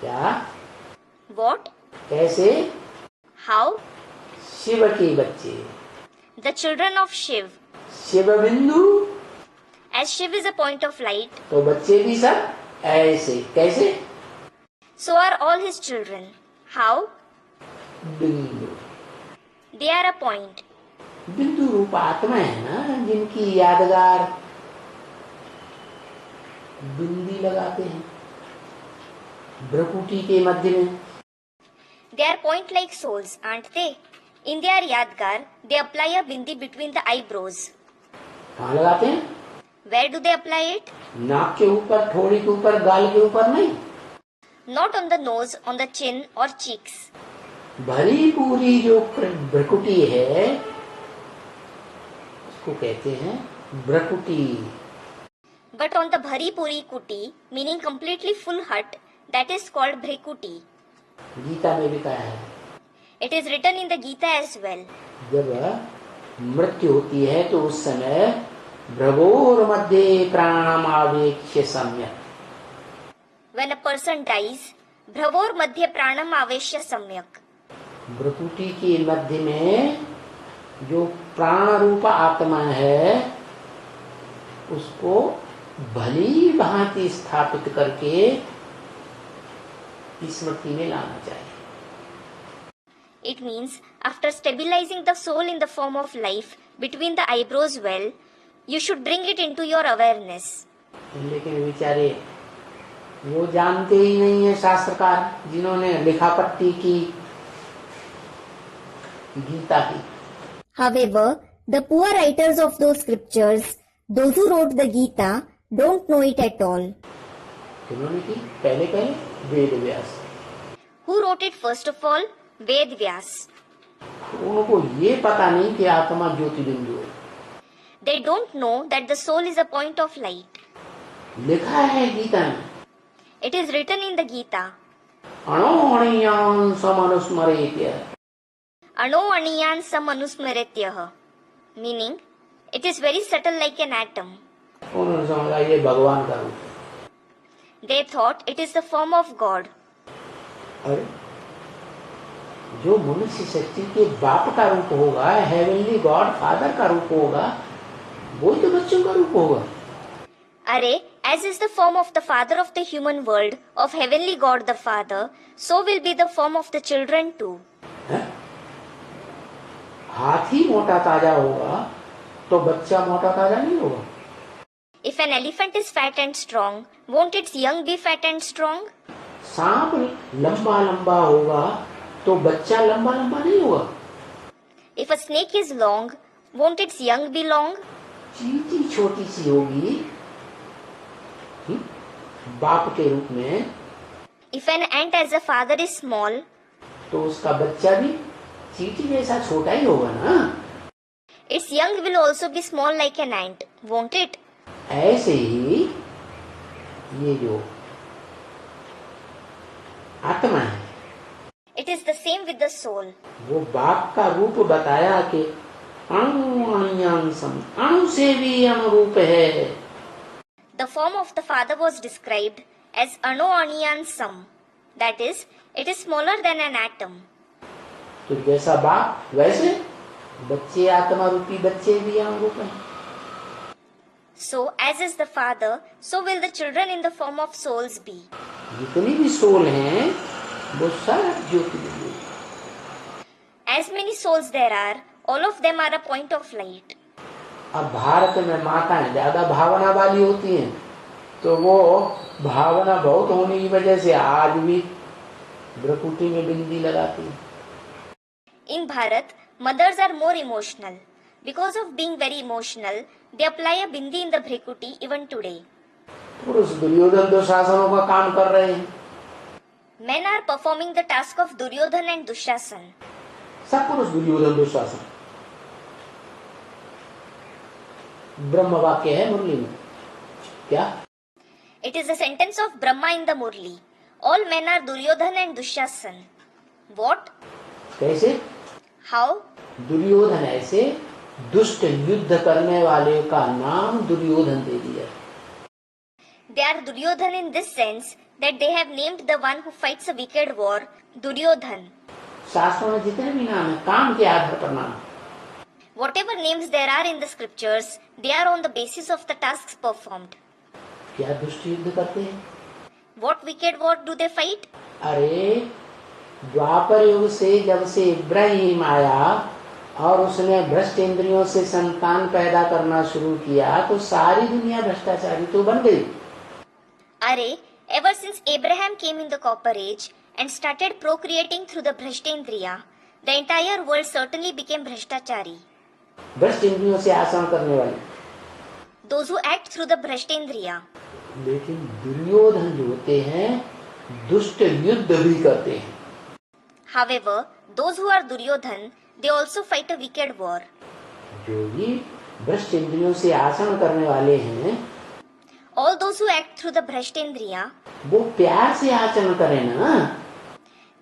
क्या? What? कैसे? How? शिव के बच्चे, The children of Shiv. Shiv बिंदु, As Shiv is a point of light, तो बच्चे भी सब ऐसे। कैसे? so are all his children. How? बिंदु। They are a point. बिंदु रूप आत्मा है ना, जिनकी यादगार बिंदी लगाते हैं भ्रकुटी के मध्य में। They are point like souls, aren't they? In their Yadgar, they apply a bindi between the eyebrows. कहाँ लगाते हैं? Where do they apply it? नाक के ऊपर, ठोड़ी के ऊपर, गाल के ऊपर नहीं। Not on the nose, on the chin or cheeks. भरी पूरी जो भ्रकुटी है उसको कहते हैं भ्रकुटी। But on the bhari puri kuti, meaning completely full hut, that is called bhrikuti. Gita में भी कहा है। It is written in the Gita as well. जब मृत्यु होती है तो उस समय भ्रगोर मध्य प्राणम आवेक्ष्य सम्यक। When a person dies, bhavor madhya pranam aveshya samyak. भ्रकुटी के मध्य में जो प्राण रूप आत्मा है उसको भली भांति स्थापित करके स्मृति में लाना चाहिए। It means after stabilizing the soul in the form of life between the eyebrows well, you should bring it into your awareness. लेकिन बेचारे वो जानते ही नहीं है शास्त्रकार जिन्होंने लिखा पट्टी की गीता की। However, the poor writers of those scriptures, those who wrote the Gita, don't know it at all. किन्होंने की? पहले Ved Vyas. Who wrote it first of all? Ved Vyas. उनको ये पता नहीं कि आत्मा ज्योति बिंदु है। They don't know that the soul is a point of light. लिखा है गीता में, It is written in the Gita, अणोरणीयान् समनुस्मरेत्य, Ano aniyan samanusmrityah, meaning it is very subtle like an atom. उन्होंने समझा ये भगवान का रूप है। They thought it is the form of God. अरे जो मनुष्य शक्ति के बाप का रूप होगा, हेवनली गॉड फादर का रूप होगा, वही तो बच्चों का रूप होगा। Array, as is the form of the father of the human world, of heavenly God the Father, so will be the form of the children too. है? हाथी मोटा ताजा होगा तो बच्चा मोटा ताजा नहीं होगा। If an elephant is fat and strong, won't its young be fat and strong? सांप लंबा लंबा होगा तो बच्चा लंबा लंबा नहीं होगा। If a snake is long, won't its young be long? चींटी छोटी सी होगी बाप के रूप में, If an ant as a father is small, तो उसका बच्चा भी चींटी जैसा छोटा ही होगा ना। its young will also be small like an ant, won't it? ऐसे ही ये जो आत्मा है, It is the same with the soul. वो बाप का रूप बताया कि अणु अणुयांसम, अणु से भी अनुरूप है। The form of the father was described as Ano Aniyan Sam. That is, it is smaller than an atom. तो जैसा बाप वैसे बच्चे आत्मा रूपी बच्चे भी अनुरूप हैं। So, as is the father, so will the children in the form of souls be. जितनी भी सोल हैं वो सब ज्योतिर्लिंग। As many souls there are, all of them are a point of light. अब भारत में माताएं ज्यादा भावना वाली होती हैं, तो वो भावना बहुत होने की वजह से आज भी भ्रुकुटी में बिंदी लगाती हैं। In Bharat, mothers are more emotional. Because of being very emotional, they apply a bindi in the bhrikuti even today. पुरुष दुर्योधन दुशासनों का काम कर रहे हैं, Men are performing the task of Duryodhan and Dushasan. सब पुरुष दुर्योधन दुशासन। ब्रह्म वाक्य है मुरली में, क्या? It is a sentence of Brahma in the Murli. All men are Duryodhan and Dushasan. What? कैसे? How? दुर्योधन ऐसे दुष्ट युद्ध करने वाले का नाम दुर्योधन दे दिया। They are Duryodhan in this sense that they have named the one who fights a wicked war Duryodhan. शास्त्रों में जितने भी नाम है काम के आधार पर नाम। Whatever names there are in the scriptures, they are on the basis of the tasks performed. क्या दुष्ट युद्ध करते हैं? What wicked war do they fight? अरे द्वापर युग से जब से इब्राहिम आया और उसने भ्रष्ट इंद्रियों से संतान पैदा करना शुरू किया तो सारी दुनिया भ्रष्टाचारी तो बन गई। Array, ever since Abraham came in the copper age and started procreating through the Bhrashtendriya, the entire world certainly became Bhrashtachari. भ्रष्ट इंद्रियों से आचरण करने वाले। Those who act through the Bhrashtendriya. लेकिन दुर्योधन जो होते हैं दुष्ट युद्ध भी करते हैं। However, those who are Duryodhan, they also fight a wicked war. जो भी भ्रष्ट इंद्रियों से आचरण करने वाले हैं, All those who act through the Bhrashtendriya, वो प्यार से आचरण करें ना।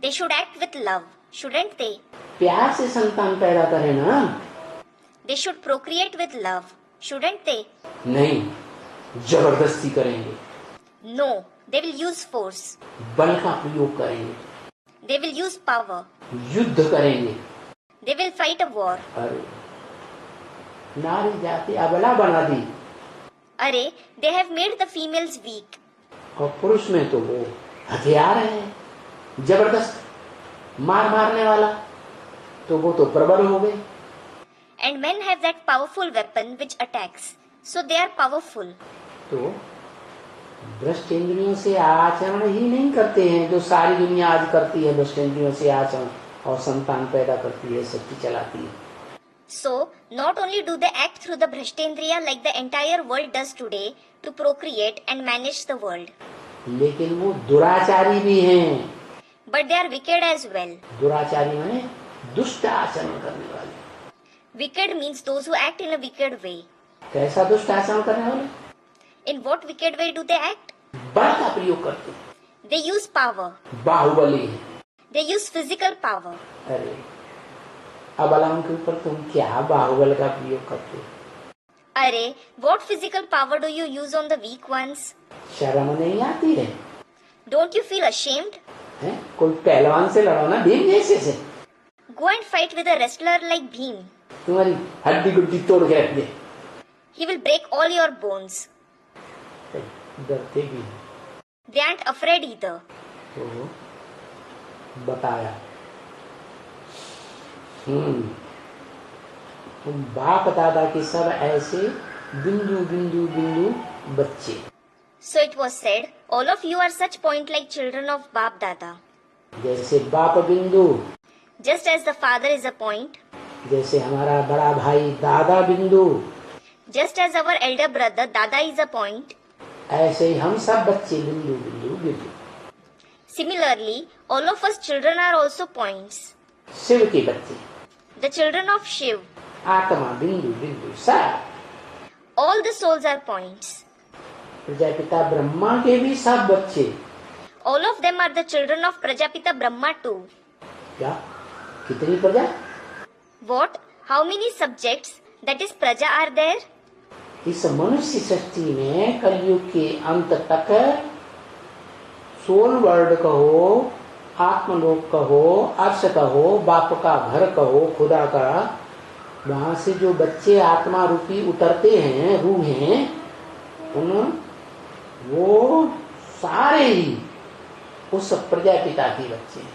they should act with love, shouldn't they? प्यार से संतान पैदा करें ना। They should procreate with love, shouldn't they? नहीं, जबरदस्ती करेंगे, No, they will use force. बल का प्रयोग करेंगे, They will use power. युद्ध करेंगे। They will fight a war. अरे नारी जाति अबला बना दी Array, they have made the females weak. और पुरुष में तो वो हथियार है जबरदस्त मारने वाला, तो वो तो प्रबल हो गए। And men have that powerful weapon which attacks. So they are powerful. तो भ्रष्ट इंद्रियों से आचरण ही नहीं करते हैं जो सारी दुनिया आज करती है। भ्रष्ट इंद्रियों से आचरण और संतान पैदा करती है, शक्ति चलाती है। So, not only do they act through the Bhrashtendriya like the entire world does today to procreate and manage the world, लेकिन वो दुराचारी भी हैं। but they are wicked as well. दुराचारी माने दुष्ट आचरण करने वाले। Wicked means those who act in a wicked way. कैसा दुष्ट आचरण करने वाले? In what wicked way do they act? बल का प्रयोग करते हैं, They use power. बाहुबली है। They use physical power. अरे अबलाओं के ऊपर तुम क्या बाहुबल का प्रयोग करते हो? Arey, what physical power do you use on the weak ones? शर्म नहीं आती है? Don't you feel ashamed? हैं? कोई पहलवान से लड़ो ना भीम जैसे से, Go and fight with a wrestler like Bhim. तुम्हारी हड्डी गुड्डी तोड़ के रख दे। He will break all your bones. डरते भी हैं। They aren't afraid either. तो बताया तुम बाप दादा के सब ऐसे बिंदु बिंदु बिंदु बच्चे, So it was said, all of you are such point like children of Bap Dada. जैसे बाप बिंदु, Just as the father is a point, जैसे हमारा बड़ा भाई दादा बिंदु, just as our elder brother Dada is a point, ऐसे ही हम सब बच्चे बिंदु बिंदु बिंदु। similarly, all of us children are also points. Shiv के बच्चे, The children of Shiv, आत्मा बिंदु बिंदु सब। all the souls are points. Prajapita Brahma के भी सब बच्चे, All of them are the children of Prajapita Brahma too. क्या कितनी प्रजा? What? How many subjects, that is Praja, are there? इस मनुष्य सृष्टि में कलयुग के अंत तक सोल वर्ल्ड कहो, आत्मलोक कहो, अर्श कहो, बाप का घर कहो, खुदा का, वहां से जो बच्चे आत्मा रूपी उतरते हैं, रूह हैं, वो सारे ही उस प्रजापिता के बच्चे हैं।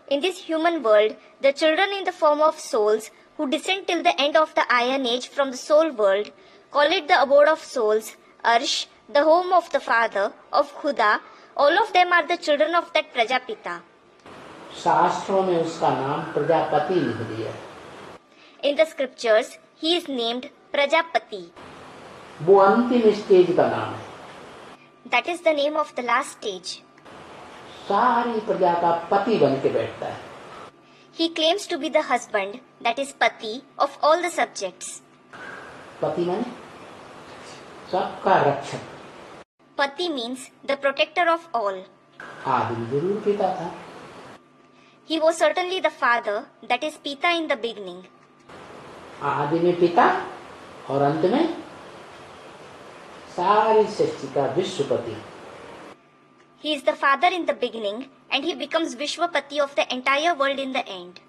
In this human world, the children in the form of souls who descend till the end of the Iron Age from the soul world, call it the abode of souls, Arsh, the home of the father, of Khuda, all of them are the children of that Prajapita. शास्त्रों में उसका नाम प्रजापति लिख दिया। In the scriptures, he is named Prajapati. वो अंतिम stage का नाम है। That is the name of the last stage. सारी प्रजा का पति बन के बैठता है। He claims to be the husband, that is Pati, of all the subjects. पति माने सबका रक्षक। Pati means the protector of all. आदि जरूर पिता था। He was certainly the father, that is Pita in the beginning. आदि में पिता और अंत में सारी सृष्टि का विश्वपति। He is the father in the beginning and he becomes Vishwapati of the entire world in the end.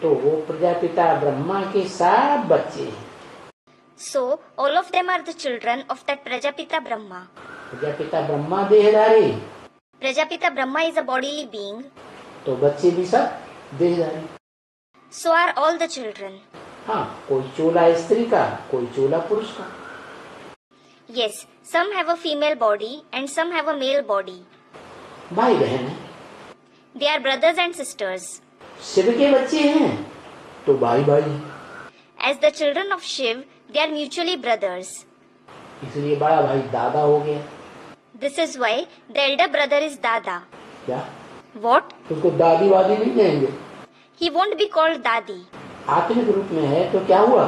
तो वो प्रजापिता ब्रह्मा के सब बच्चे हैं। So, all of them are the children of that Prajapita Brahma. Prajapita Brahma देहधारी, Prajapita Brahma is a bodily being. तो बच्चे भी सब देहधारी। So are all the children. हाँ, कोई चोला स्त्री का, कोई चोला पुरुष का। Yes, some have a female body and some have a male body. भाई बहन है। They are brothers and sisters. Shiv के बच्चे हैं तो भाई भाई हैं। As the children of Shiv, they are mutually brothers. इसलिए बड़ा भाई दादा हो गया। This is why the elder brother is Dada. क्या What? उसको दादी वादी नहीं कहेंगे? He won't be called Dadi. आत्मिक रूप में है तो क्या हुआ?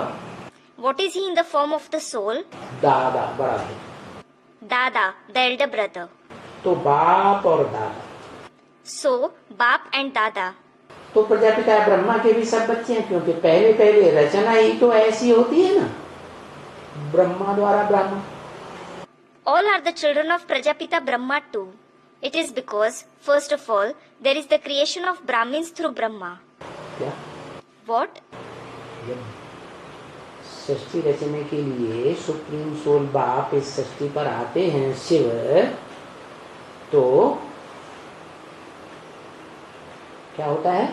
What is he in the form of the soul? दादा बड़ा भाई। Dada, the elder brother. तो बाप और दादा। So, Bap and Dada. तो प्रजापिता ब्रह्मा के भी सब बच्चे हैं, क्योंकि पहले पहले रचना ही तो ऐसी होती है ना, ब्रह्मा द्वारा Brahma. All are the children of Prajapita Brahma too. It is because, first of all, there is the creation of Brahmins through Brahma. क्या? What? जब सृष्टि रचने के लिए सुप्रीम सोल बाप इस सृष्टि पर आते हैं शिव, तो क्या होता है?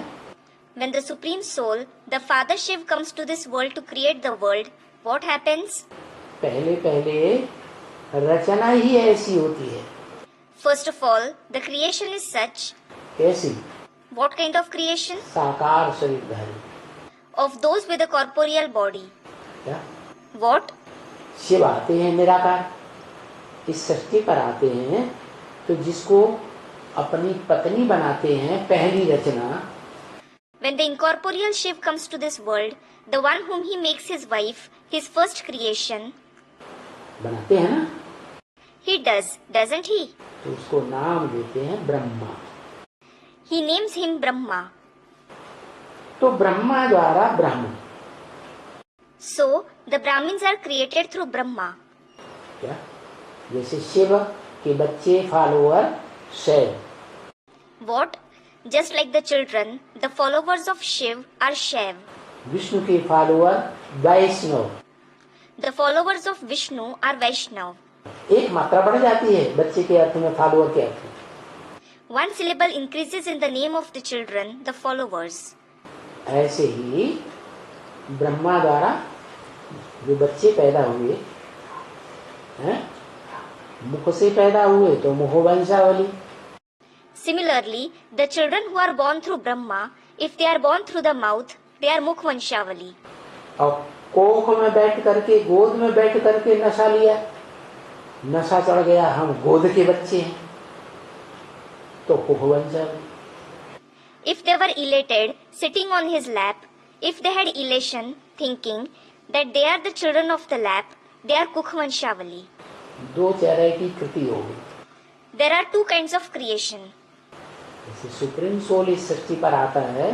When the Supreme Soul, the Father Shiv, comes to this world to create the world, what happens? पहले पहले रचना ही ऐसी होती है। First of all, the creation is such. कैसी? What kind of creation? साकार शरीरधारी। Of those with a corporeal body. क्या? What? Shiv आते हैं निराकार, इस सृष्टि पर आते हैं, तो जिसको अपनी पत्नी बनाते हैं, पहली रचना। When the incorporeal Shiv comes to this world, the one whom he makes his wife, his first creation, बनाते हैं ना, he does, doesn't he? तो उसको नाम देते हैं Brahma. He names him Brahma. तो ब्रह्मा द्वारा ब्राह्मण, So, the Brahmins are created through Brahma. क्या? जैसे शिव के बच्चे फॉलोअर शैव, What? Just like the children, the followers of Shiv are Shaiv. Vishnu के follower Vaishnav. The followers of Vishnu are Vaishnav. एक मात्रा बढ़ जाती है बच्चे के अर्थ में, फॉलोअर के अर्थ में। One syllable increases in the name of the children, the followers. ऐसे ही ब्रह्मा द्वारा जो बच्चे पैदा हुए हैं, मुख से पैदा हुए तो मुख वंशावली। Similarly, the children who are born through Brahma, if they are born through the mouth, they are Mukh Vanshavali. और कोख में बैठ करके, गोद में बैठ करके नशा लिया, नशा चढ़ गया, हम गोद के बच्चे हैं, तो कुख वंशावली। If they were elated, sitting on his lap, if they had elation, thinking that they are the children of the lap, they are Kukh Vanshavali. दो तरह की कृति हो गई। There are two kinds of creation. जैसे supreme soul इस सृष्टि पर आता है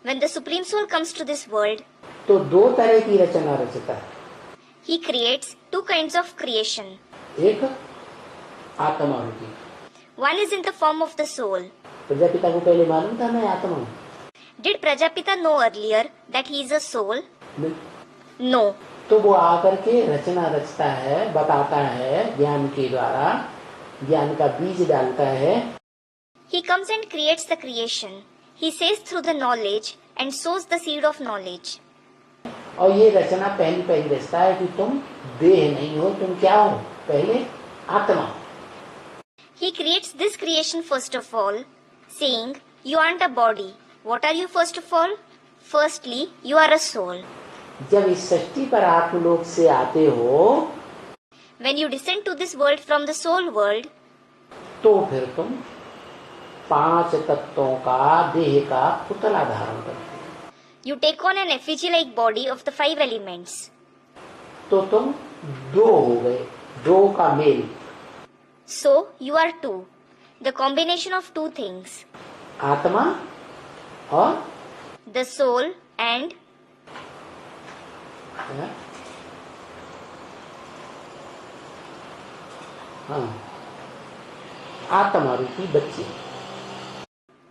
When the Supreme Soul comes to this world, तो दो तरह की रचना रचता है। he creates two kinds of creation. एक आत्मा रूपी, One is in the form of the soul. Prajapita को पहले मालूम था मैं आत्मा हूँ? Did Prajapita know earlier that he is a soul? नहीं। No. तो वो आकर के रचना रचता है, बताता है ज्ञान के द्वारा, ज्ञान का बीज डालता है। He comes and creates the creation. He says through the knowledge and sows the seed of knowledge. और ये रचना पहली पहली रचता है कि तुम देह नहीं हो, तुम क्या हो? पहले आत्मा हो। He creates this creation first of all, saying, you aren't a body. What are you first of all? Firstly, you are a soul. जब इस सृष्टि पर आप लोग से आते हो When you descend to this world from the soul world, तो फिर तुम पांच तत्वों का देह का पुतला धारण करते हो। you take on an effigy-like body of the 5 elements. तो तुम दो हो गए, दो का mail. So, you are two. The combination of two things. आत्मा और The soul and हाँ, आत्मा रूपी बच्चे।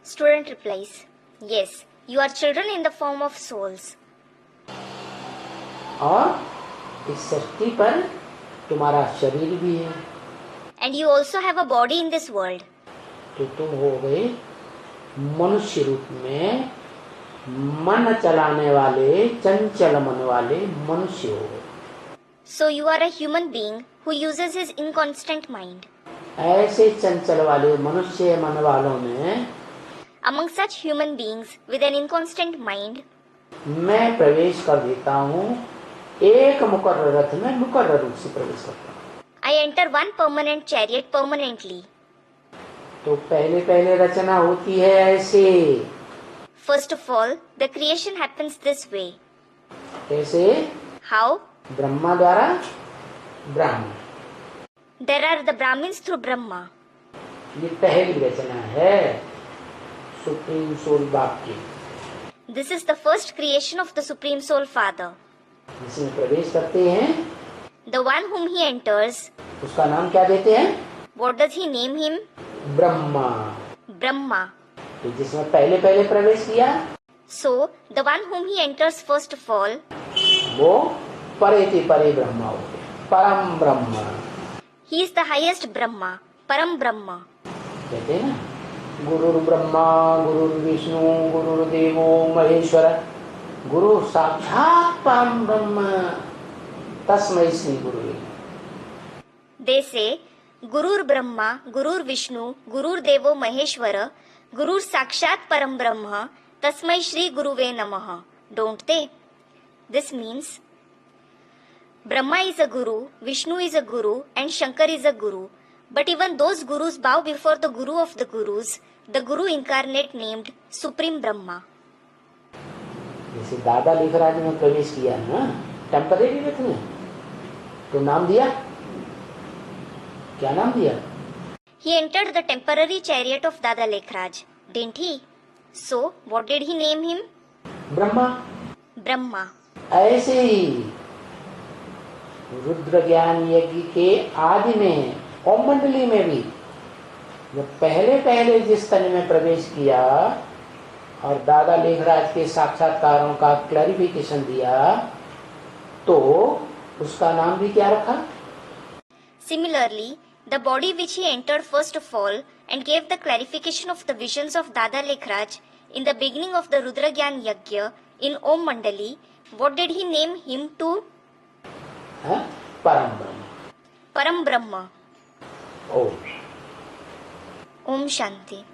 student replies, yes, you are children in the form of souls. और इस सृष्टि पर तुम्हारा शरीर भी है, And you also have a body in this world. तो तुम हो गए मनुष्य रूप में मन चलाने वाले, चंचल मन वाले मनुष्य हो गए। So you are a human being who uses his inconstant mind. ऐसे चंचल वाले मनुष्य मन वालों में Among such human beings with an inconstant mind, मैं प्रवेश कर देता हूँ, एक मुकर्रर रथ में मुकर्रर रूप से प्रवेश करता हूँ। I enter one permanent chariot permanently. तो पहले पहले रचना होती है ऐसे। First of all, the creation happens this way. कैसे? How? ब्रह्मा द्वारा ब्राह्मण। There are the Brahmins through Brahma. ये पहली रचना है सुप्रीम सोल बाप की, This is the first creation of the Supreme Soul Father. जिसमें प्रवेश करते हैं The one whom he enters, उसका नाम क्या देते हैं? what does he name him? Brahma. Brahma. तो जिसमें पहले पहले प्रवेश किया So, the one whom he enters first of all, वो परे परे ब्रह्मा हो गए, परम Brahma he is the highest Brahma, Param Brahma. कहते हैं ना, गुरुर् ब्रह्मा गुरुर् विष्णु गुरुर्देवो महेश्वर, गुरु साक्षात परम ब्रह्म तस्मै श्री गुरुवे। They say, Gurur Brahma, Gurur Vishnu, Gurur Devo Maheshwara, Gurur Sakshat Param Brahma, Tasmai Shri Guruve Namaha. Don't they? This means, Brahma is a Guru, Vishnu is a Guru, and Shankar is a Guru. But even those Gurus bow before the Guru of the Gurus, the Guru incarnate named Supreme Brahma. जैसे दादा लेखराज में प्रवेश किया ना temporary रथ में, तो नाम दिया, क्या नाम दिया? He entered the temporary chariot of Dada Lekhraj, didn't he? So, what did he name him? Brahma. Brahma. ऐसे ही रुद्र ज्ञान यज्ञ के आदि में ओम मंडली में भी जब पहले पहले जिस तन में प्रवेश किया और दादा लेखराज के साक्षात्कारों का क्लैरिफिकेशन दिया, तो उसका नाम भी क्या रखा? Similarly, the body which he entered first of all and gave the clarification of the visions of Dada Lekhraj in the beginning of the Rudragyan Yajna in Om Mandali, what did he name him to? परम ब्रह्म। Param Brahma. ओम Om Shanti.